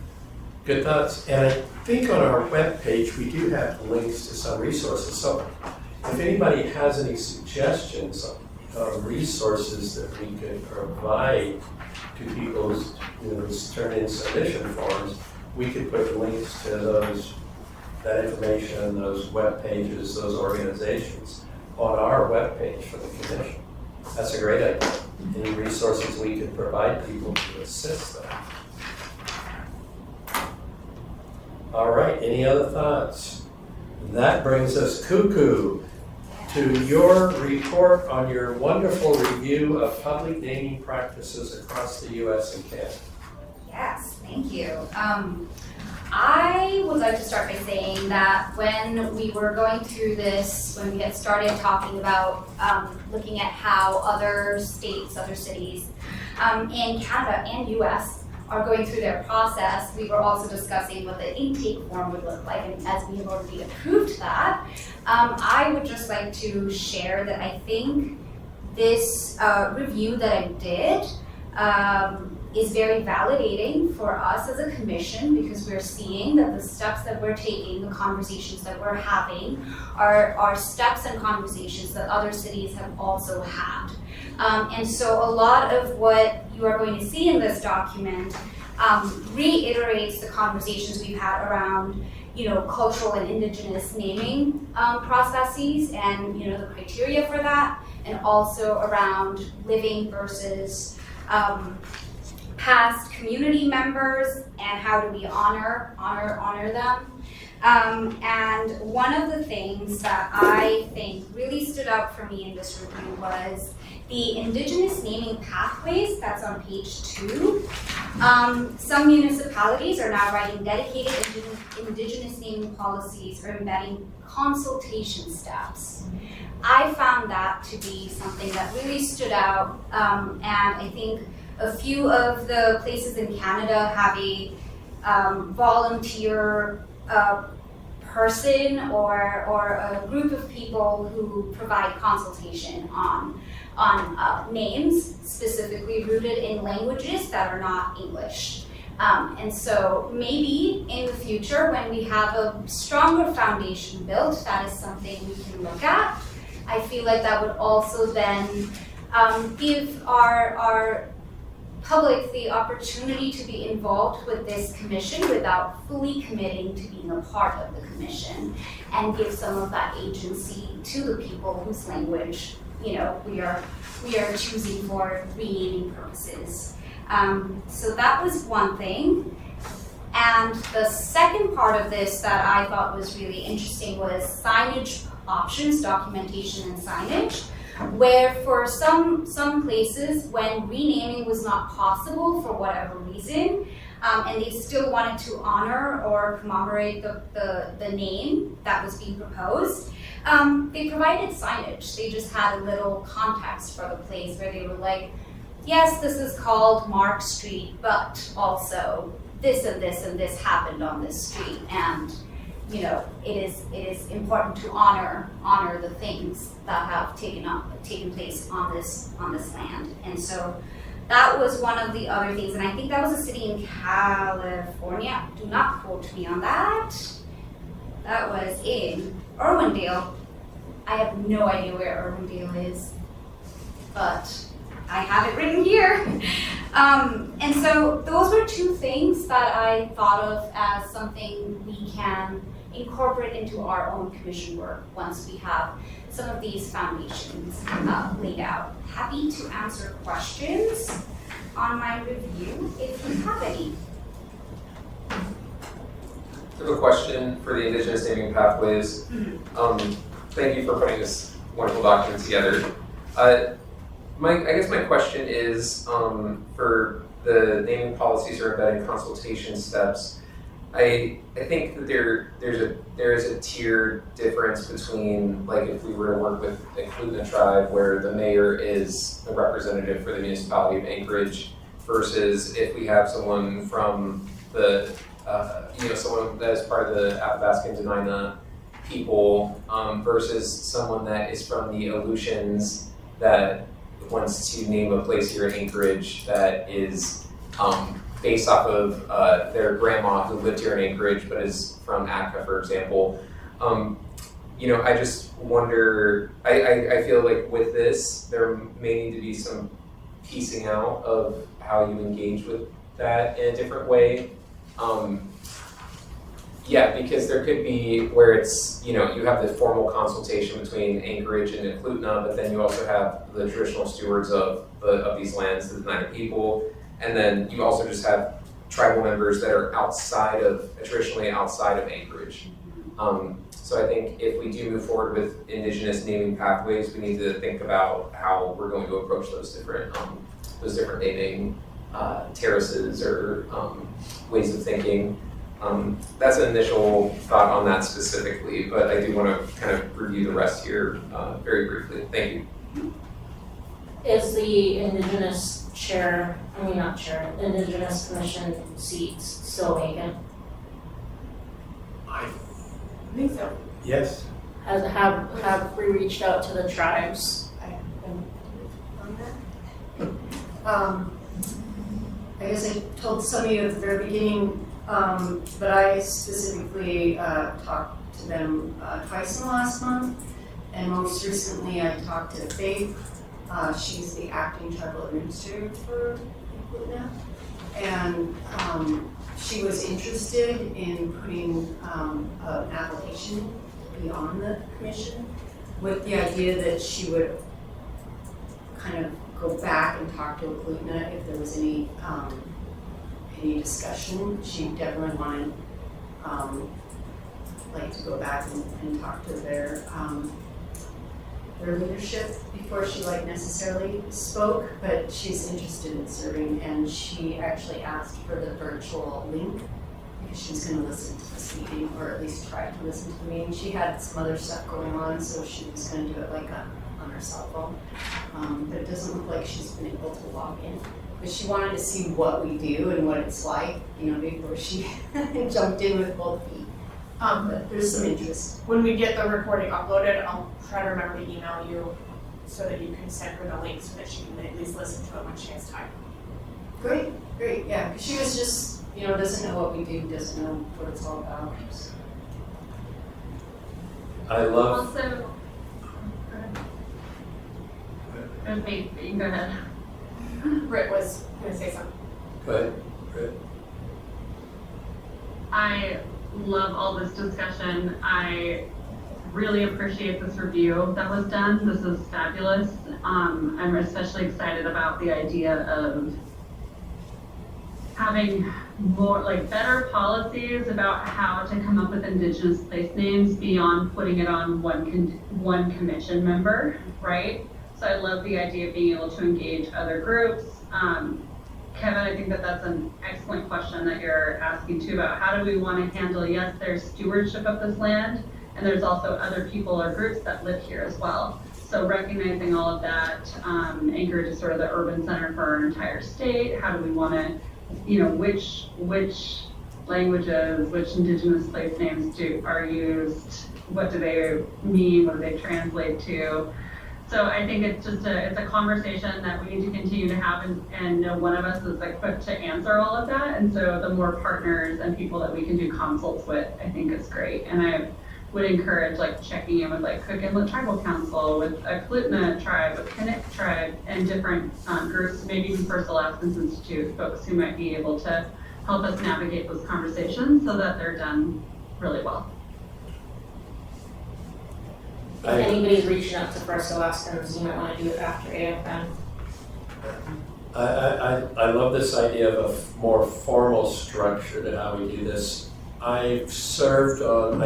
good thoughts. And I think on our webpage, we do have links to some resources. So if anybody has any suggestions of resources that we could provide to people who turn in submission forms, we could put links to that information, those web pages, those organizations on our webpage for the commission. That's a great idea. Any resources we could provide people to assist them. All right, any other thoughts? That brings us, Cuckoo, to your report on your wonderful review of public naming practices across the U.S. and Canada. Yes, thank you. I would like to start by saying that when we were going through this, when we had started talking about looking at how other states, other cities in Canada and US are going through their process, we were also discussing what the intake form would look like, and as we have already approved that, I would just like to share that I think this review that I did is very validating for us as a commission, because we're seeing that the steps that we're taking, the conversations that we're having are steps and conversations that other cities have also had. And so a lot of what you are going to see in this document reiterates the conversations we've had around, cultural and indigenous naming processes and, the criteria for that, and also around living versus past community members and how do we honor them. And one of the things that I think really stood out for me in this review was the Indigenous naming pathways that's on page 2. Some municipalities are now writing dedicated Indigenous naming policies or embedding consultation steps. I found that to be something that really stood out, and I think a few of the places in Canada have a volunteer person or a group of people who provide consultation on names specifically rooted in languages that are not English. And so maybe in the future, when we have a stronger foundation built, that is something we can look at. I feel like that would also then give our public the opportunity to be involved with this commission without fully committing to being a part of the commission, and give some of that agency to the people whose language, we are choosing for renaming purposes. So that was one thing. And the second part of this that I thought was really interesting was signage options, documentation and signage, where for some places when renaming was not possible for whatever reason, and they still wanted to honor or commemorate the name that was being proposed, they provided signage. They just had a little context for the place where they were like, yes, this is called Mark Street, but also this and this and this happened on this street, and it is important to honor the things that have taken place on this land. And so that was one of the other things, and I think that was a city in California. Do not quote me on that. That was in Irwindale. I have no idea where Irwindale is, but I have it written here. And so those were two things that I thought of as something we can incorporate into our own commission work once we have some of these foundations laid out. Happy to answer questions on my review if you have any. I have a question for the Indigenous naming pathways. Thank you for putting this wonderful document together. I guess my question is for the naming policies or embedding consultation steps. I think that there is a tier difference between, like, if we were to work with the Eklutna tribe where the mayor is a representative for the municipality of Anchorage, versus if we have someone from the someone that is part of the Athabasca and Dena'ina people, versus someone that is from the Aleutians that wants to name a place here in Anchorage that is based off of their grandma who lived here in Anchorage but is from Atka, for example. I just wonder, I feel like with this, there may need to be some piecing out of how you engage with that in a different way. Because there could be where it's, you have the formal consultation between Anchorage and Eklutna, but then you also have the traditional stewards of these lands, the Dena'ina people, and then you also just have tribal members that are traditionally outside of Anchorage. So I think if we do move forward with Indigenous naming pathways, we need to think about how we're going to approach those different naming terraces or ways of thinking. That's an initial thought on that specifically, but I do want to kind of review the rest here very briefly. Thank you. Is the Indigenous Indigenous Commission seats still vacant? I think so. Yes. Have we reached out to the tribes? I guess I told some of you at the very beginning, but I specifically talked to them twice in the last month. And most recently I talked to Faith. She's the acting tribal administrator for Eklutna. And she was interested in putting an application to be on the commission with the idea that she would kind of go back and talk to Eklutna if there was any discussion. She definitely wanted like to go back and talk to their leadership before she like necessarily spoke, but she's interested in serving, and she actually asked for the virtual link because she's going to listen to this meeting, or at least try to listen to the meeting. She had some other stuff going on, so she was going to do it like on her cell phone, but it doesn't look like she's been able to log in. But she wanted to see what we do and what it's like, you know, before she jumped in with both feet. But there's some interest. When we get the recording uploaded, I'll try to remember to email you so that you can send her the link so that she can at least listen to it when she has time. Great, yeah, because she was just, you know, doesn't know what we do, doesn't know what it's all about. So. I love. Also, you can go ahead. Britt was gonna say something. Go ahead, Britt. I love all this discussion. I really appreciate this review that was done. This is fabulous. I'm especially excited about the idea of having more, like, better policies about how to come up with Indigenous place names beyond putting it on one commission member, right? So I love the idea of being able to engage other groups. Kevin, I think that that's an excellent question that you're asking too, about how do we want to handle, yes, there's stewardship of this land, and there's also other people or groups that live here as well. So recognizing all of that, Anchorage is sort of the urban center for our entire state. How do we want to, you know, which languages, which Indigenous place names are used? What do they mean? What do they translate to? So I think it's just it's a conversation that we need to continue to have, and no one of us is equipped to answer all of that. And so the more partners and people that we can do consults with, I think is great. And I would encourage like checking in with like Cook Inlet Tribal Council, with Eklutna Tribe, with Connect Tribe, and different groups, maybe even First Alaskans Institute, folks who might be able to help us navigate those conversations so that they're done really well. If anybody's reaching out to First Alaskans, you might want to do it after AFN. I love this idea of a more formal structure to how we do this. I served on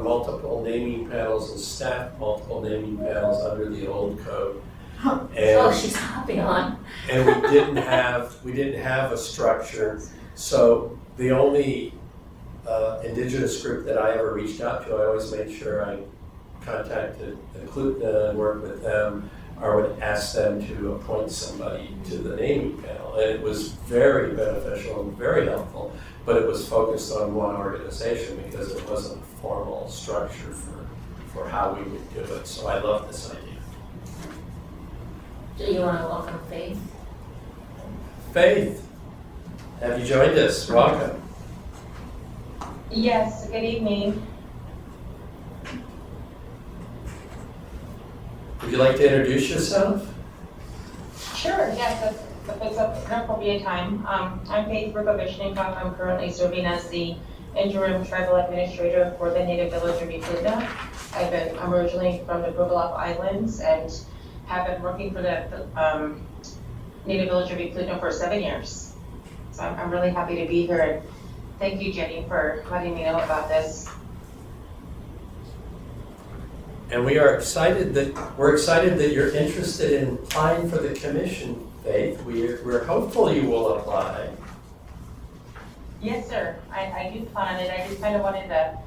multiple naming panels and staffed multiple naming panels under the old code. And, she's hopping on. and we didn't have a structure. So the only Indigenous group that I ever reached out to, I always made sure I contacted Eklutna and worked with them, or would ask them to appoint somebody to the naming panel. And it was very beneficial and very helpful, but it was focused on one organization because it wasn't a formal structure for how we would do it. So I love this idea. Do you want to welcome Faith? Faith, have you joined us? Welcome. Yes, good evening. Would you like to introduce yourself? Sure, yes, if it's an appropriate time. I'm Faith Rukovishnikov. I'm currently serving as the interim tribal administrator for the Native Village of Eklutna. I'm originally from the Pribilof Islands and have been working for the Native Village of Eklutna for 7 years. So I'm really happy to be here, and thank you, Jenny, for letting me know about this. And we're excited that you're interested in applying for the commission, Faith. We're hopeful you will apply. Yes, sir. I do plan on it. I just kind of wanted to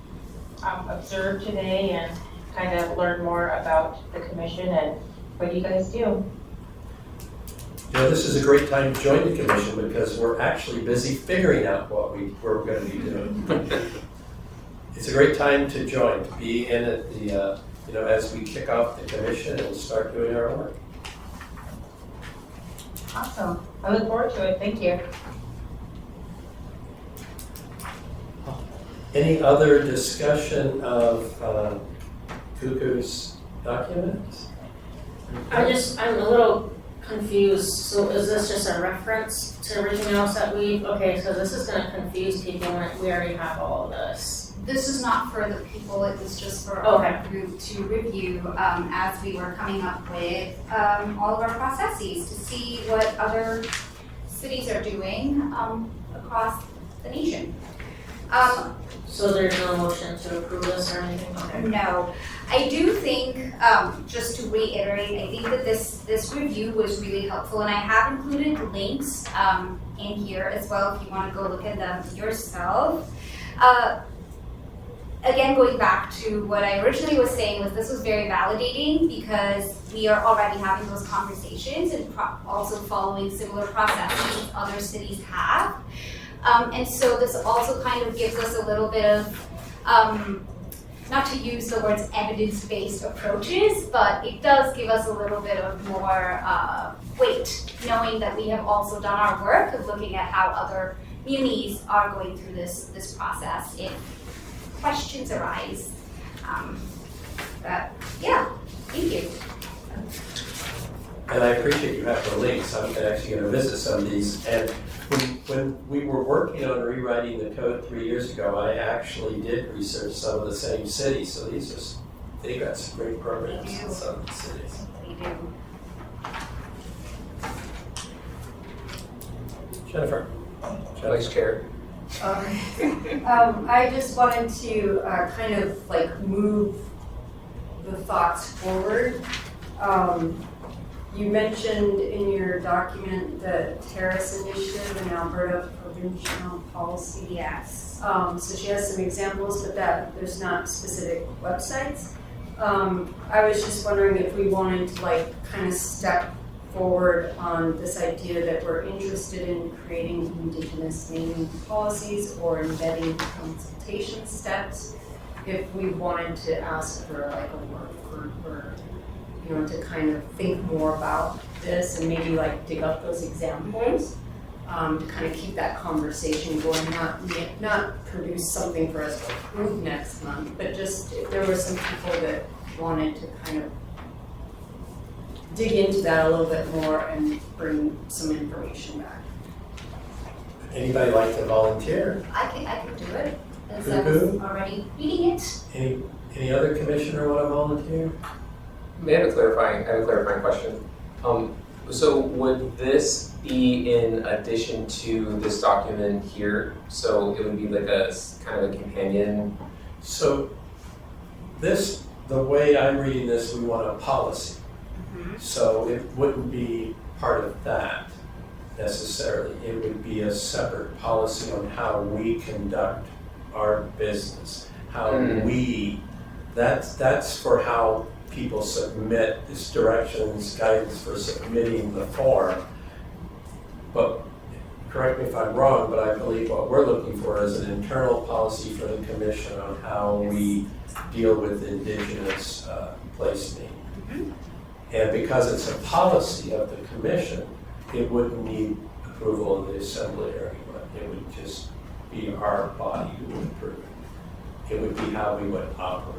observe today and kind of learn more about the commission and what you guys do. You know, this is a great time to join the commission because we're actually busy figuring out what we're going to be doing. It's a great time to join, to be in at the, you know, as we kick off the commission and start doing our work. Awesome. I look forward to it. Thank you. Any other discussion of Cuckoo's documents? I'm a little confused, so is this just a reference to everything else that okay, so this is gonna confuse people when we already have all of this. This is not for the people, it was just for Okay. our group to review as we were coming up with all of our processes to see what other cities are doing across the nation. So there's no motion to approve this or anything, okay? No, I do think, just to reiterate, I think that this review was really helpful, and I have included links in here as well if you want to go look at them yourself. Again, going back to what I originally was saying was this was very validating because we are already having those conversations and also following similar processes other cities have. And so this also kind of gives us a little bit of, not to use the words evidence-based approaches, but it does give us a little bit of more weight, knowing that we have also done our work of looking at how other munis are going through this process if questions arise. But yeah, thank you. And I appreciate you have the links. I'm actually going to visit some of these. And when we were working on rewriting the code 3 years ago, I actually did research some of the same cities. So they got some great programs in some of the cities. They do. Jennifer. Vice Chair. I just wanted to kind of like move the thoughts forward. You mentioned in your document the Terrace Initiative and Alberta Provincial Policy. Yes. So she has some examples, but there's not specific websites. I was just wondering if we wanted to like kind of step forward on this idea that we're interested in creating Indigenous naming policies or embedding consultation steps, if we wanted to ask for like a work group or, you know, to kind of think more about this and maybe like dig up those examples, to kind of keep that conversation going, not produce something for us to approve next month, but just if there were some people that wanted to kind of dig into that a little bit more and bring some information back. Anybody like to volunteer? I can do it, as I Cuckoo? was already reading it. Any other commissioner want to volunteer? I have a clarifying question. So would this be in addition to this document here? So it would be like a kind of a companion? So the way I'm reading this, we want a policy. So it wouldn't be part of that necessarily. It would be a separate policy on how we conduct our business. That's for how people submit, this directions, guidance for submitting the form. But correct me if I'm wrong, but I believe what we're looking for is an internal policy for the commission on how we deal with Indigenous place naming. And because it's a policy of the commission, it wouldn't need approval of the assembly or anyone. It would just be our body who would approve it. It would be how we would operate.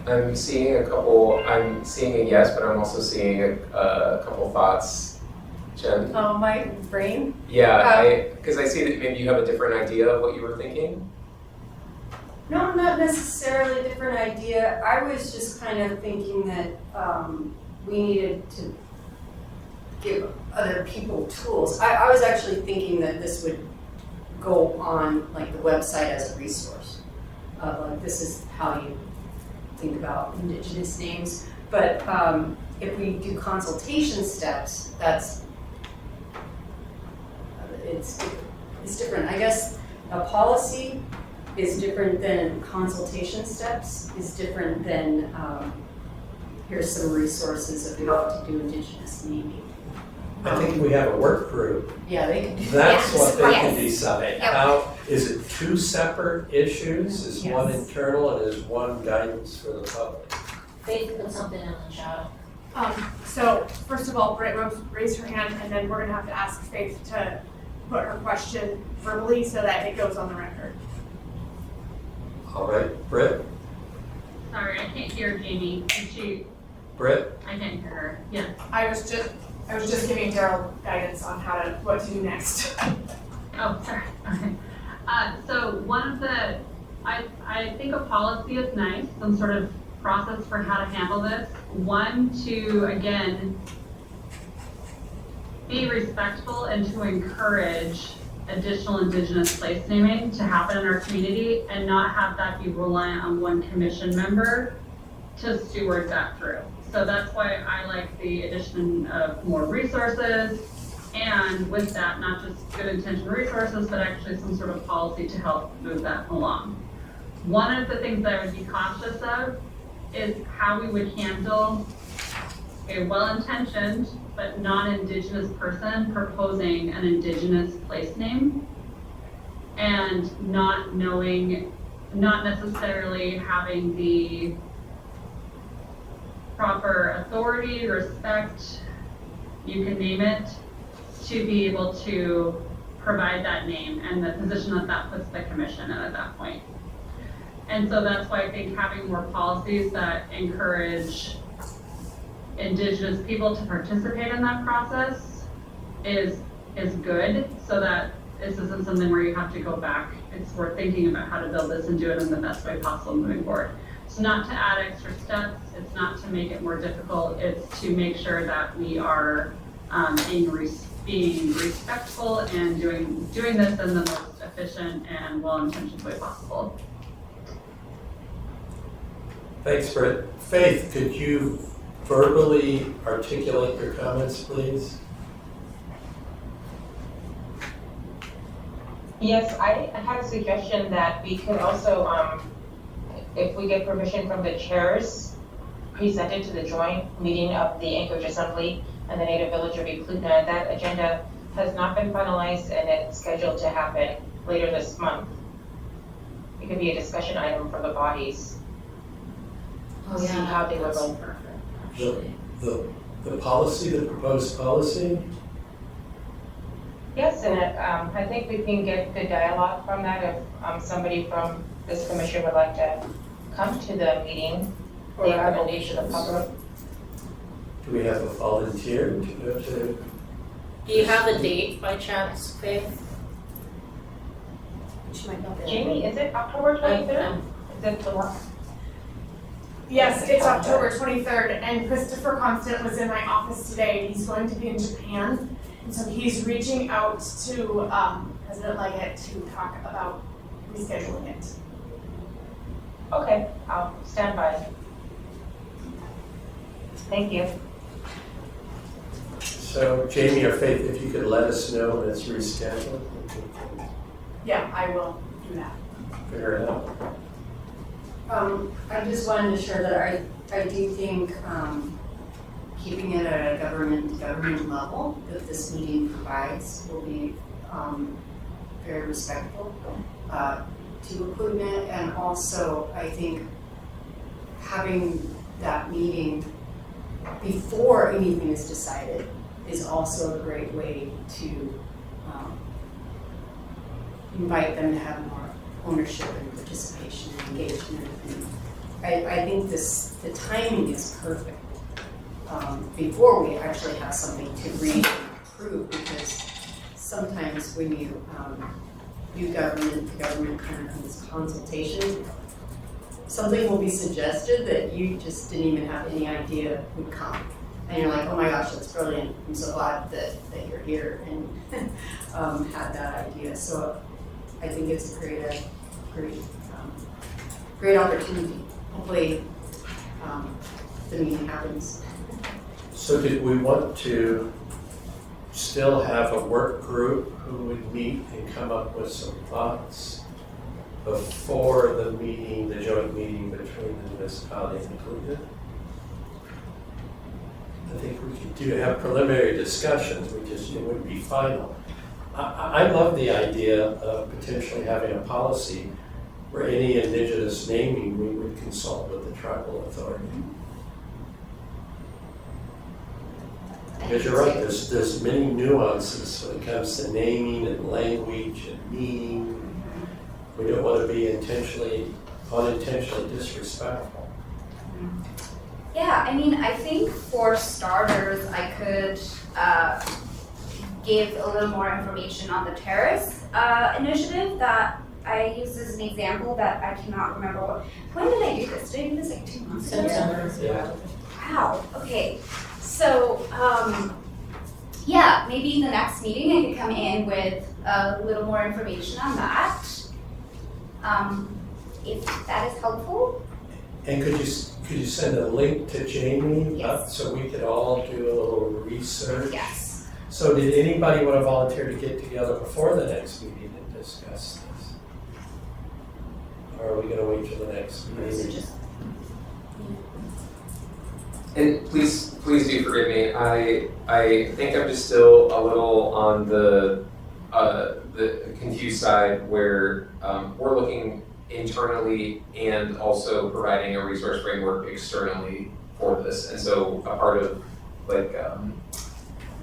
I'm seeing a yes, but I'm also seeing a couple thoughts. Jen? Oh, my brain? Yeah, because I see that maybe you have a different idea of what you were thinking. No, not necessarily a different idea. I was just kind of thinking that we needed to give other people tools. I was actually thinking that this would go on like the website as a resource. Like this is how you think about Indigenous names. But if we do consultation steps, it's different. I guess a policy is different than consultation steps, is different than here's some resources of how to do Indigenous naming. I think we have a work group. Yeah, they can do That's Yes, what they can yes. decide. Yep. How, is it two separate issues? Is one Yes. internal and is one guidance for the public? Faith put something in the chat. So first of all, Britt raised her hand, and then we're gonna have to ask Faith to put her question verbally so that it goes on the record. All right, Britt? Sorry, I can't hear Jamie. Britt? I can't hear her. Yeah. I was just giving Daryl guidance on what to do next. Oh, sorry. Okay. So one of the, I think a policy is nice, some sort of process for how to handle this. One, to, again, be respectful and to encourage additional Indigenous place naming to happen in our community and not have that be reliant on one commission member to steward that through. So that's why I like the addition of more resources, and with that, not just good intention resources, but actually some sort of policy to help move that along. One of the things that I would be cautious of is how we would handle a well-intentioned but non-Indigenous person proposing an Indigenous place name and not knowing, not necessarily having the proper authority, respect, you can name it, to be able to provide that name and the position that that puts the commission in at that point. And so that's why I think having more policies that encourage Indigenous people to participate in that process is good, so that this isn't something where you have to go back. It's worth thinking about how to build this and do it in the best way possible moving forward. It's not to add extra steps, it's not to make it more difficult, it's to make sure that we are being respectful and doing this in the most efficient and well-intentioned way possible. Thanks, Britt. Faith, could you verbally articulate your comments, please? Yes, I had a suggestion that we could also, if we get permission from the chairs, present it to the joint meeting of the Anchorage Assembly and the Native Village of Eklutna. That agenda has not been finalized and it's scheduled to happen later this month. It could be a discussion item for the bodies. See how they would vote. The policy, the proposed policy? Yes, and I think we can get the dialogue from that if somebody from this commission would like to come to the meeting. Or They have recommendations. to the public. Do we have a volunteer to go to? Do you have a date by chance, Faith? She might not be able to- Jamie, is it October 23rd? Is it the one? Yes, it's October 23rd, and Christopher Constant was in my office today. He's going to be in Japan, and so he's reaching out to President Leggett to talk about rescheduling it. Okay, I'll stand by. Thank you. So Jamie or Faith, if you could let us know when it's rescheduled, we can Yeah, I will do that. figure it out. I just wanted to share that I do think, keeping it at a government level that this meeting provides will be, very respectful, to equipment, and also I think having that meeting before anything is decided is also a great way to, invite them to have more ownership and participation and engagement. And I think the timing is perfect, before we actually have something to read and approve, because sometimes when you do government, the government kind of needs consultation. Something will be suggested that you just didn't even have any idea would come. And you're like, oh my gosh, that's brilliant. I'm so glad that you're here and had that idea. So I think it's a great opportunity. Hopefully, the meeting happens. So did we want to still have a work group who would meet and come up with some thoughts before the meeting, the joint meeting between the municipality and Eklutna? I think we could have preliminary discussions, it wouldn't be final. I love the idea of potentially having a policy where any indigenous naming, we would consult with the tribal authority. Because you're right, there's many nuances when it comes to naming and language and meaning. We don't want to be unintentionally disrespectful. Yeah, I mean, I think for starters, I could give a little more information on the terrace initiative that I used as an example that I cannot remember when did I do this? Did I do this like 2 months ago? Yeah. Wow, okay. So, yeah, maybe in the next meeting I could come in with a little more information on that. If that is helpful. And could you send a link to Jamie up Yes. so we could all do a little research? Yes. So did anybody want to volunteer to get together before the next meeting and discuss this? Or are we going to wait till the next Or is it meeting? just And please do forgive me. I think I'm just still a little on the confused side where we're looking internally and also providing a resource framework externally for this. And so a part of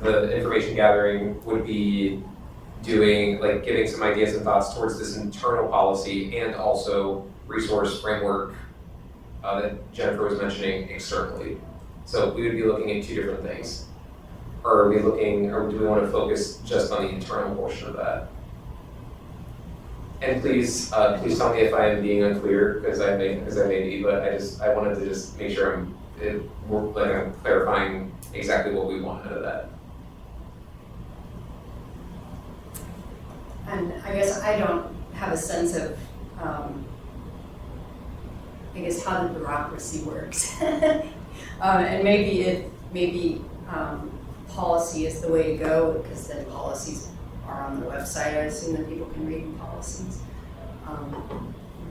the information gathering would be giving some ideas and thoughts towards this internal policy and also resource framework that Jennifer was mentioning externally. So we would be looking at two different things. Or do we want to focus just on the internal portion of that? And please tell me if I am being unclear, because I may be, but I wanted to just make sure I'm clarifying exactly what we want out of that. And I guess I don't have a sense of, how the bureaucracy works. And maybe policy is the way to go, because then policies are on the website. I assume that people can read policies.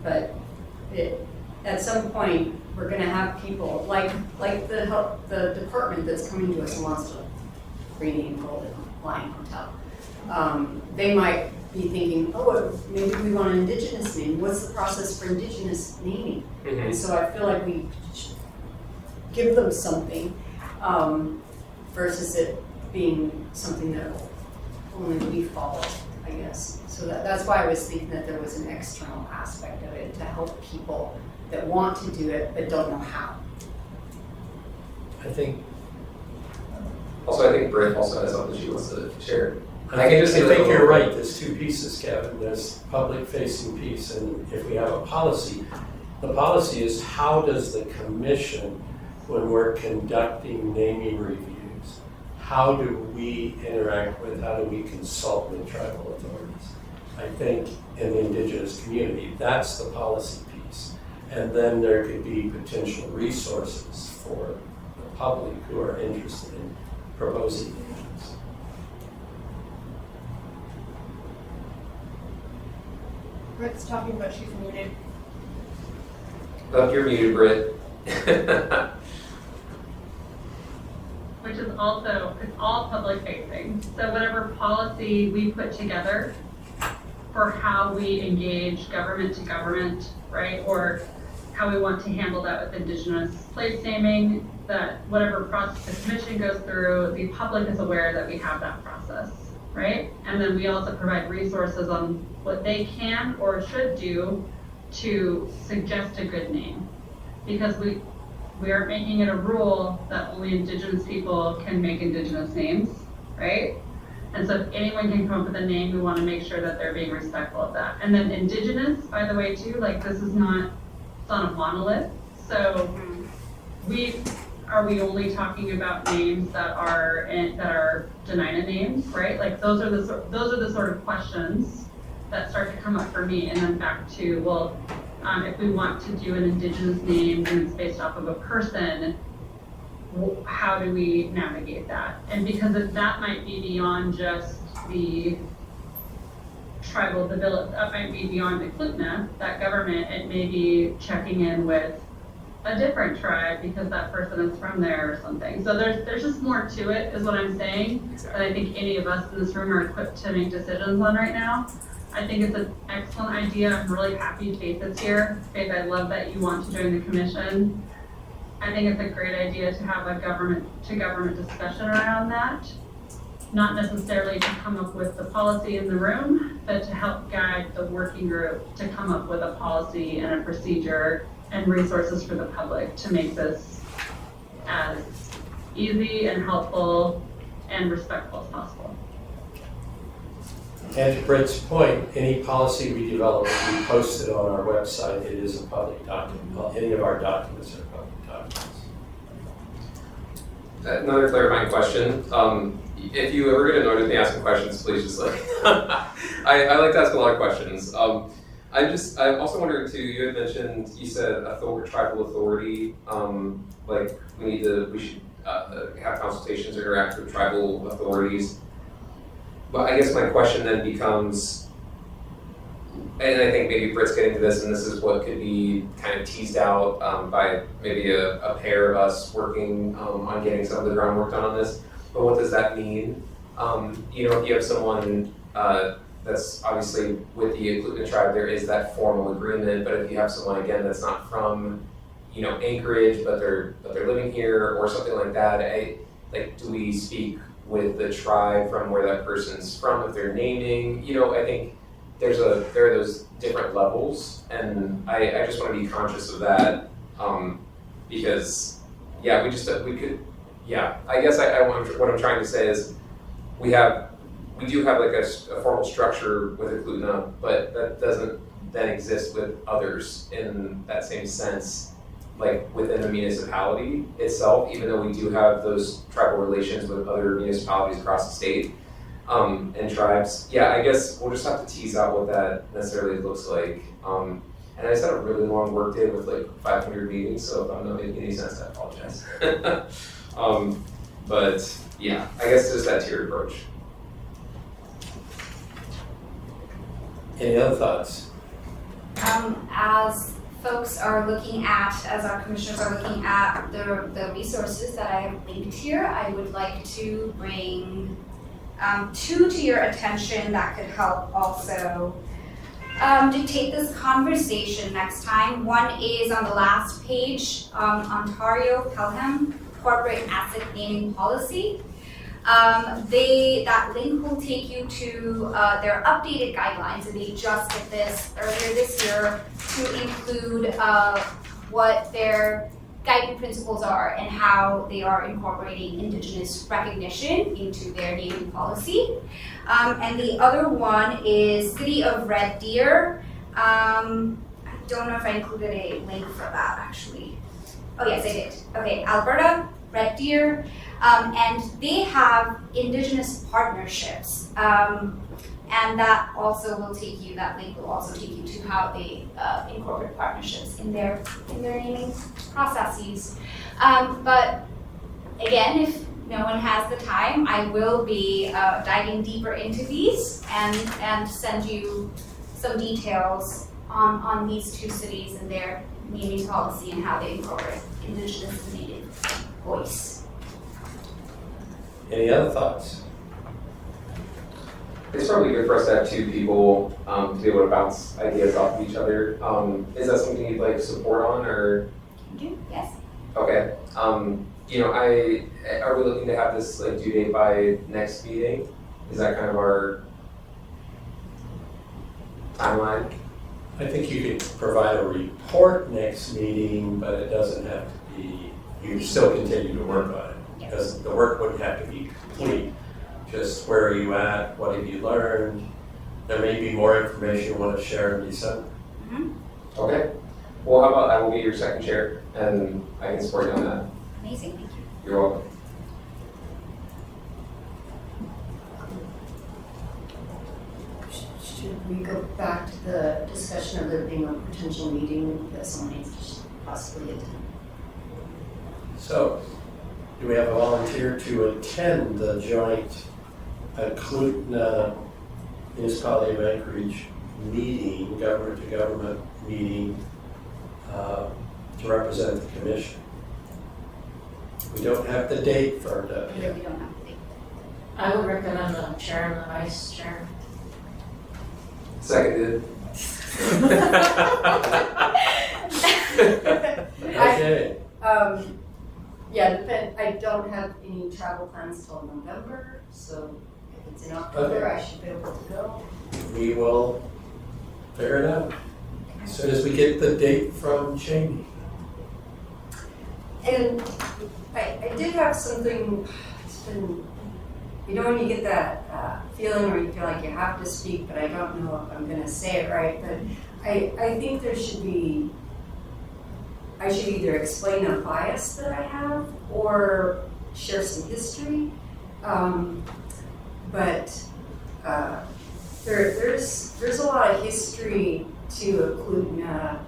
But at some point, we're gonna have people, like the department that's coming to us and wants to rename Golden Lion Hotel. They might be thinking, maybe we want an indigenous name. What's the process for indigenous naming? And so I feel like we should give them something versus it being something that will only we follow, I guess. So that's why I was thinking that there was an external aspect of it to help people that want to do it but don't know how. I think Britt also has something she wants to share. I think you're right. There's two pieces, Kevin. There's public-facing piece, and if we have a policy, the policy is how does the commission, when we're conducting naming reviews, how do we interact with, how do we consult with tribal authorities? I think in the indigenous community, that's the policy piece. And then there could be potential resources for the public who are interested in proposing names. Britt's talking, but she's muted. Oh, you're muted, Britt. Which is also, it's all public facing. So whatever policy we put together for how we engage government to government, right? Or how we want to handle that with indigenous place naming, that whatever process the commission goes through, the public is aware that we have that process, right? And then we also provide resources on what they can or should do to suggest a good name. Because we aren't making it a rule that only indigenous people can make indigenous names, right? And so if anyone can come up with a name, we want to make sure that they're being respectful of that. And then indigenous, by the way, too, this is not, it's not a monolith. So are we only talking about names that are Dena'ina names, right? Those are the sort of questions that start to come up for me. And then back to, if we want to do an indigenous name and it's based off of a person, how do we navigate that? And because that might be beyond just the tribal, that might be beyond the Eklutna, that government, it may be checking in with a different tribe because that person is from there or something. So there's just more to it, is what I'm saying, that I think any of us in this room are equipped to make decisions on right now. I think it's an excellent idea. I'm really happy Faith is here. Faith, I love that you want to join the commission. I think it's a great idea to have a government-to-government discussion around that. Not necessarily to come up with the policy in the room, but to help guide the working group to come up with a policy and a procedure and resources for the public to make this as easy and helpful and respectful as possible. And to Britt's point, any policy we develop, we post it on our website. It is a public document. Any of our documents are public documents. Another clarifying question. If you ever get annoyed with me asking questions, please just like, I like to ask a lot of questions. I'm also wondering too, you had mentioned, you said tribal authority, like we should have consultations or interact with tribal authorities. But I guess my question then becomes, and I think maybe Britt's getting to this, and this is what could be kind of teased out by maybe a pair of us working on getting some of the groundwork done on this. But what does that mean? If you have someone that's obviously with the Eklutna tribe, there is that formal agreement. But if you have someone again that's not from, Anchorage, but they're living here or something like that, do we speak with the tribe from where that person's from if they're naming? I think there are those different levels, and I just want to be conscious of that because I guess what I'm trying to say is we do have like a formal structure with Eklutna, but that doesn't then exist with others in that same sense, like within the municipality itself, even though we do have those tribal relations with other municipalities across the state and tribes. Yeah, I guess we'll just have to tease out what that necessarily looks like. And I just had a really long work day with like 500 meetings, so if I'm not making any sense, I apologize. But yeah, I guess just that tiered approach. Any other thoughts? As folks are looking at, as our commissioners are looking at the resources that I have linked here, I would like to bring two to your attention that could help also dictate this conversation next time. One is on the last page, Ontario Pelham Corporate Asset Naming Policy. That link will take you to their updated guidelines, and they just did this earlier this year to include what their guiding principles are and how they are incorporating Indigenous recognition into their naming policy. And the other one is City of Red Deer. I don't know if I included a link for that actually. Oh yes, I did. Okay, Alberta, Red Deer. And they have Indigenous partnerships, and that also will take you, that link will also take you to how they incorporate partnerships in their naming processes. But again, if no one has the time, I will be diving deeper into these and send you some details on these two cities and their naming policy and how they incorporate Indigenous and Native voice. Any other thoughts? It's probably good for us to have two people to be able to bounce ideas off of each other. Is that something you'd like support on, or? Yes. Okay. Are we looking to have this like due date by next meeting? Is that kind of our timeline? I think you could provide a report next meeting, but it doesn't have to be, you still continue to work on it. Because the work wouldn't have to be complete. Just where are you at? What have you learned? There may be more information you want to share in December. Mm-hmm. Okay. Well, how about I will be your second chair and I can support you on that. Amazing, thank you. You're welcome. Should we go back to the discussion of there being a potential meeting that someone needs to possibly attend? So, do we have a volunteer to attend the joint Eklutna Municipality of Anchorage meeting, government to government meeting to represent the commission. We don't have the date firmed up We yet. don't have to think. I would recommend the chair and the vice chair. Seconded. Okay, Yeah, I don't have any travel plans till November, so if it's in October, I should be able to go. we will figure it out as soon as we get the date from Jamie. And I did have something, it's been, you know when you get that feeling where you feel like you have to speak, but I don't know if I'm gonna say it right, but I think there should be, I should either explain a bias that I have or share some history. There's a lot of history to Eklutna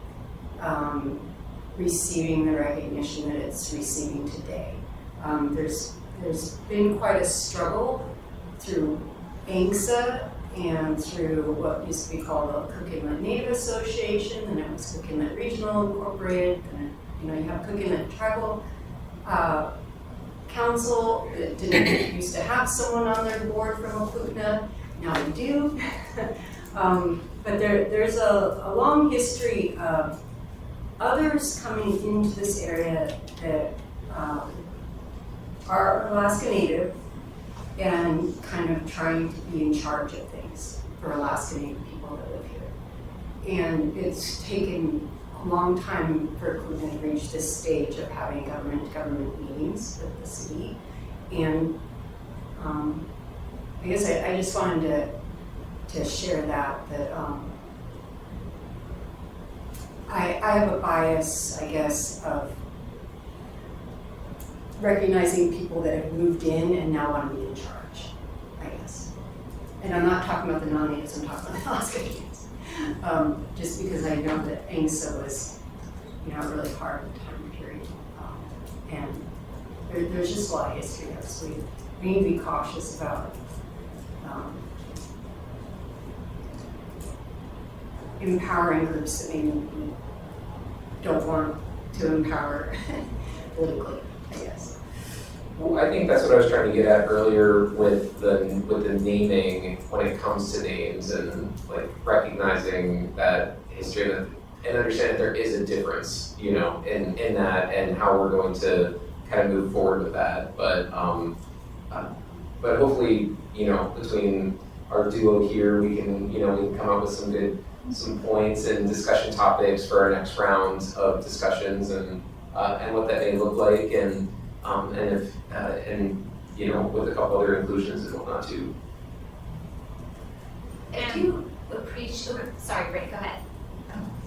receiving the recognition that it's receiving today. There's been quite a struggle through ANGSA and through what used to be called the Cook Inlet Native Association, and it was Cook Inlet Regional Incorporated, and you have Cook Inlet Tribal Council that didn't used to have someone on their board from Eklutna. Now they do. But there's a long history of others coming into this area that are Alaska Native and kind of trying to be in charge of things for Alaska Native people that live here. And it's taken a long time for Eklutna to reach this stage of having government meetings with the city. And I guess I just wanted to share that I have a bias, I guess, of recognizing people that have moved in and now want to be in charge, I guess. And I'm not talking about the non-natives, I'm talking about the Alaska Natives. Just because I know that ANGSA was, a really hard time period. And there's just a lot of history there, so we need to be cautious about empowering groups that maybe we don't want to empower politically, I guess. Well, I think that's what I was trying to get at earlier with the naming when it comes to names and like recognizing that history and understanding there is a difference, in that and how we're going to kind of move forward with that. But hopefully, between our duo here, we can come up with some points and discussion topics for our next round of discussions and what that may look like and if with a couple other inclusions and whatnot too. I do appreciate, sorry, Ray, go ahead.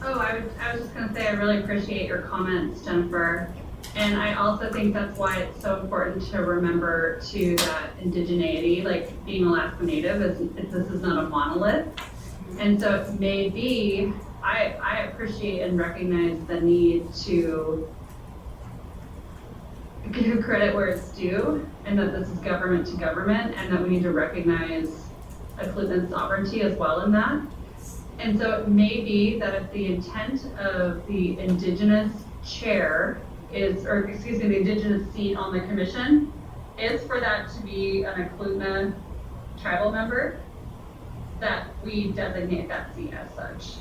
Oh, I was just gonna say, I really appreciate your comments, Jennifer. And I also think that's why it's so important to remember to that indigeneity, like being Alaska Native, this is not a monolith. And so it may be, I appreciate and recognize the need to give credit where it's due, and that this is government to government, and that we need to recognize Eklutna's sovereignty as well in that. And so it may be that if the intent of the Indigenous chair the Indigenous seat on the commission is for that to be an Eklutna tribal member, that we designate that seat as such.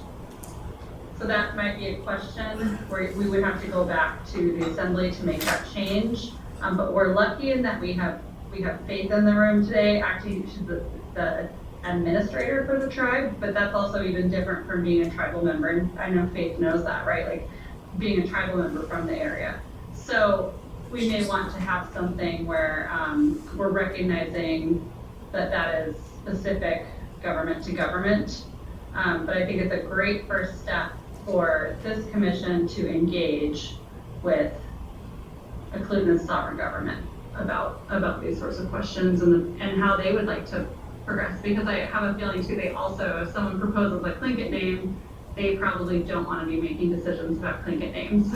So that might be a question where we would have to go back to the assembly to make that change. But we're lucky in that we have Faith in the room today. Actually, she's the administrator for the tribe, but that's also even different from being a tribal member. And I know Faith knows that, right? Like being a tribal member from the area. So we may want to have something where we're recognizing that is specific government to government. But I think it's a great first step for this commission to engage with Eklutna's sovereign government about these sorts of questions and how they would like to progress. Because I have a feeling too, they also, if someone proposes a Tlingit name, they probably don't want to be making decisions about Tlingit names.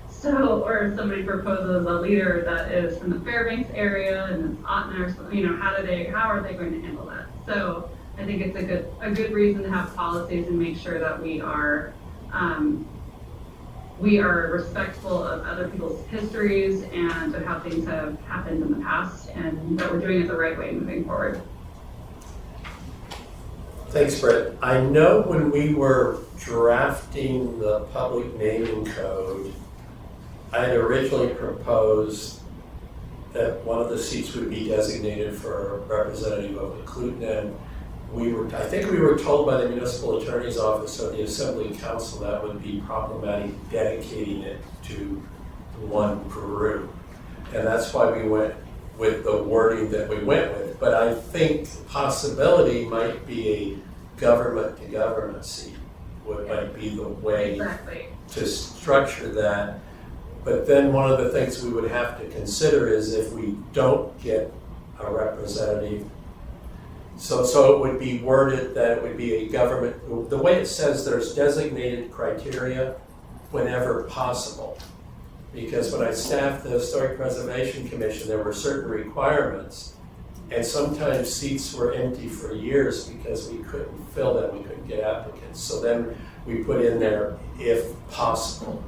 So, or if somebody proposes a leader that is from the Fairbanks area and it's Otna or something, how are they going to handle that? So I think it's a good reason to have policies and make sure that we are we are respectful of other people's histories and of how things have happened in the past, and that we're doing it the right way moving forward. Thanks, Britt. I know when we were drafting the public naming code, I had originally proposed that one of the seats would be designated for a representative of the Eklutna. I think we were told by the municipal attorney's office or the assembly council that would be problematic dedicating it to one Peru. And that's why we went with the wording that we went with. But I think the possibility might be a government-to-government seat, might be the way Exactly. to structure that. But then one of the things we would have to consider is if we don't get a representative, so it would be worded that it would be a government, the way it says there's designated criteria whenever possible. Because when I staffed the Historic Preservation Commission, there were certain requirements, and sometimes seats were empty for years because we couldn't fill them, we couldn't get applicants. So then we put in there, if possible.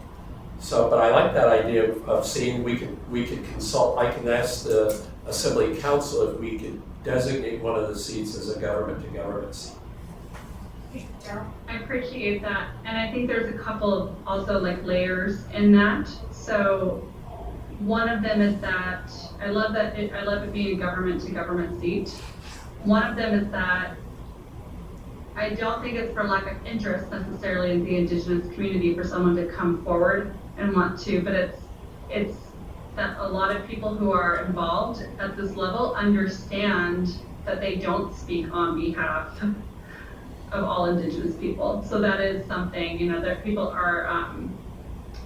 So, but I like that idea of seeing we could consult. I can ask the Assembly Council if we could designate one of the seats as a government-to-government seat. Daryl? I appreciate that, and I think there's a couple of also like layers in that. So one of them is that I love it being a government-to-government seat. One of them is that I don't think it's for lack of interest necessarily in the Indigenous community for someone to come forward and want to, but it's that a lot of people who are involved at this level understand that they don't speak on behalf of all Indigenous people. So that is something, that people are,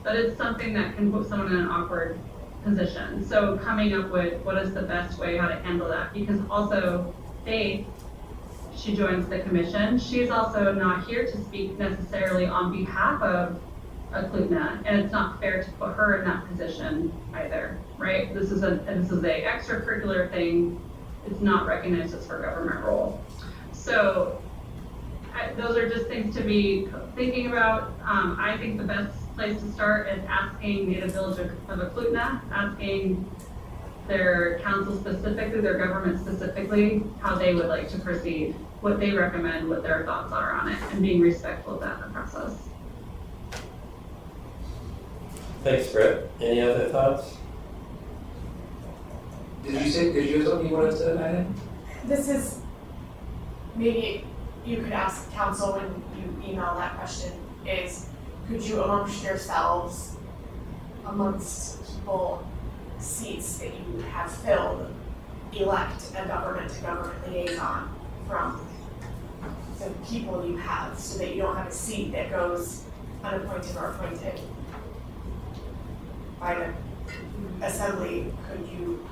that is something that can put someone in an awkward position. So coming up with what is the best way how to handle that, because also Faith, she joins the commission. She's also not here to speak necessarily on behalf of Eklutna, and it's not fair to put her in that position either, right? This is a extracurricular thing. It's not recognized as her government role. So those are just things to be thinking about. I think the best place to start is asking Native Village of Eklutna, asking their council specifically, their government specifically, how they would like to proceed, what they recommend, what their thoughts are on it, and being respectful of that in the process. Thanks, Brett. Any other thoughts? Did you have something you wanted to add in? This is, maybe you could ask council when you email that question, is could you amongst yourselves, amongst people, seats that you have filled, elect a government-to-government liaison from the people you have, so that you don't have a seat that goes unappointed or appointed by the assembly? Could you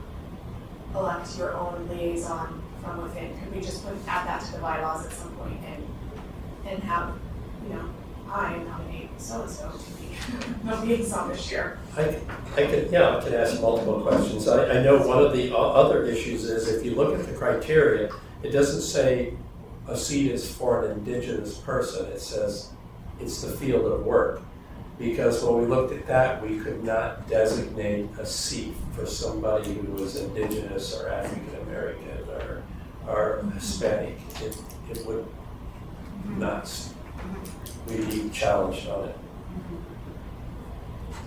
elect your own liaison from within? Could we just add that to the bylaws at some point and have, I nominate so-and-so to be the liaison this year? I could ask multiple questions. I know one of the other issues is if you look at the criteria, it doesn't say a seat is for an Indigenous person. It says it's the field of work. Because when we looked at that, we could not designate a seat for somebody who was Indigenous or African American or Hispanic. It would not, we'd be challenged on it.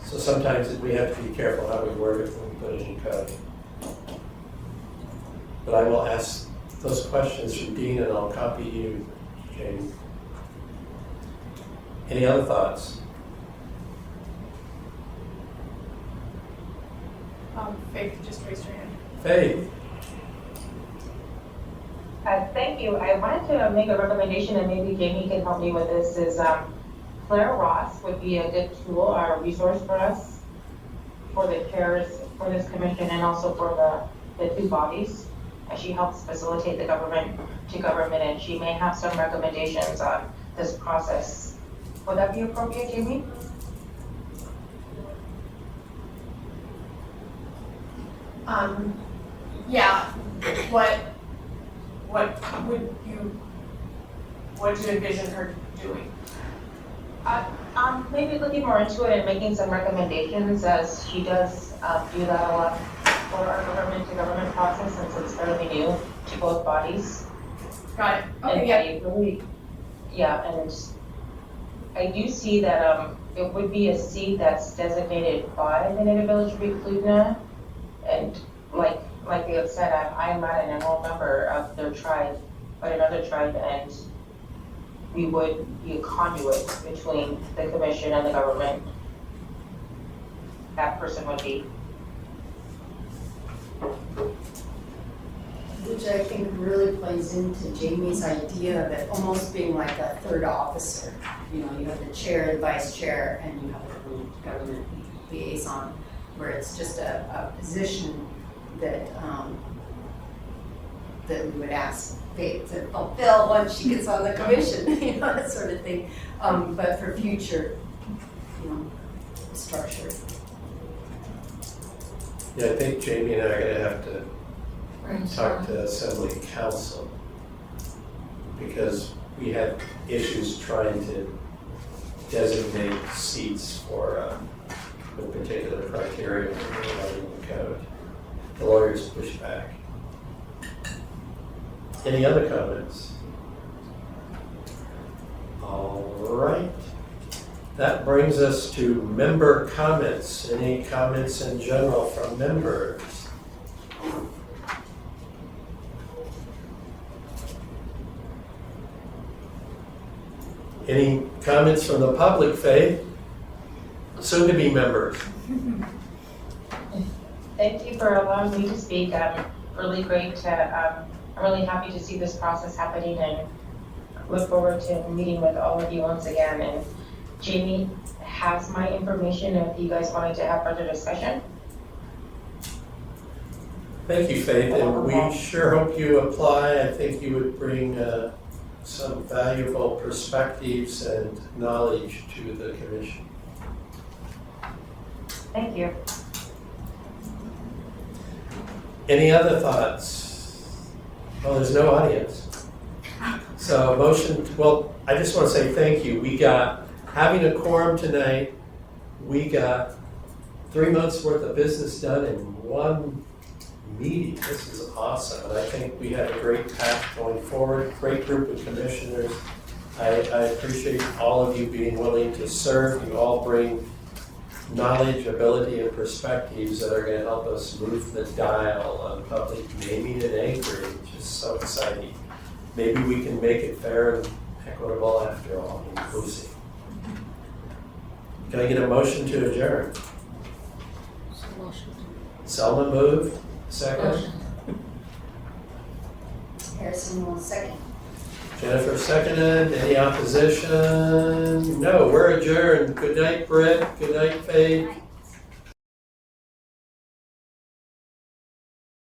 So sometimes we have to be careful how we word it when we put it in code. But I will ask those questions from Dean and I'll copy you, Jamie. Any other thoughts? Faith, just raise your hand. Faith? Thank you. I wanted to make a recommendation, and maybe Jamie can help me with this, is Claire Ross would be a good tool or a resource for us for the chairs for this commission and also for the two bodies. She helps facilitate the government to government, and she may have some recommendations on this process. Would that be appropriate, Jamie? Yeah, what do you envision her doing? Maybe looking more into it and making some recommendations, as she does do that a lot for our government to government process, since it's fairly new to both bodies. Got it. Okay, And yeah. I really, yeah, and I do see that it would be a seat that's designated by the Native Village of Eklutna. And like they have said, I'm not an enrolled member of their tribe, but another tribe, and we would be a conduit between the commission and the government. That person would be. Which I think really plays into Jamie's idea of it almost being like a third officer. You know, you have the chair, the vice chair, and you have a government liaison, where it's just a position that, that we would ask Faith to fulfill once she gets on the commission, you know, that sort of thing. But for future, you know, structure. Yeah, I think Jamie and I are gonna have to talk to Assembly Council, because we had issues trying to designate seats for with particular criteria in the code. The lawyers pushed back. Any other comments? All right. That brings us to member comments. Any comments in general from members? Any comments from the public, Faith? Soon to be members. Thank you for allowing me to speak. Really great to, I'm really happy to see this process happening, and look forward to meeting with all of you once again. And Jamie has my information if you guys wanted to have further discussion. Thank you, Faith, and we sure hope you apply. I think you would bring some valuable perspectives and knowledge to the commission. Thank you. Any other thoughts? Well, there's no audience. So motion, well, I just want to say thank you. We got, having a quorum tonight, we got 3 months worth of business done in one meeting. This is awesome, and I think we have a great path going forward, great group of commissioners. I appreciate all of you being willing to serve. You all bring knowledge, ability, and perspectives that are going to help us move the dial on public naming and anchoring, which is so exciting. Maybe we can make it fair and equitable after all, inclusive. Can I get a motion to adjourn? Selma moved, second. Harrison will second. Jennifer seconded. Any opposition? No, we're adjourned. Good night, Britt. Good night, Faith.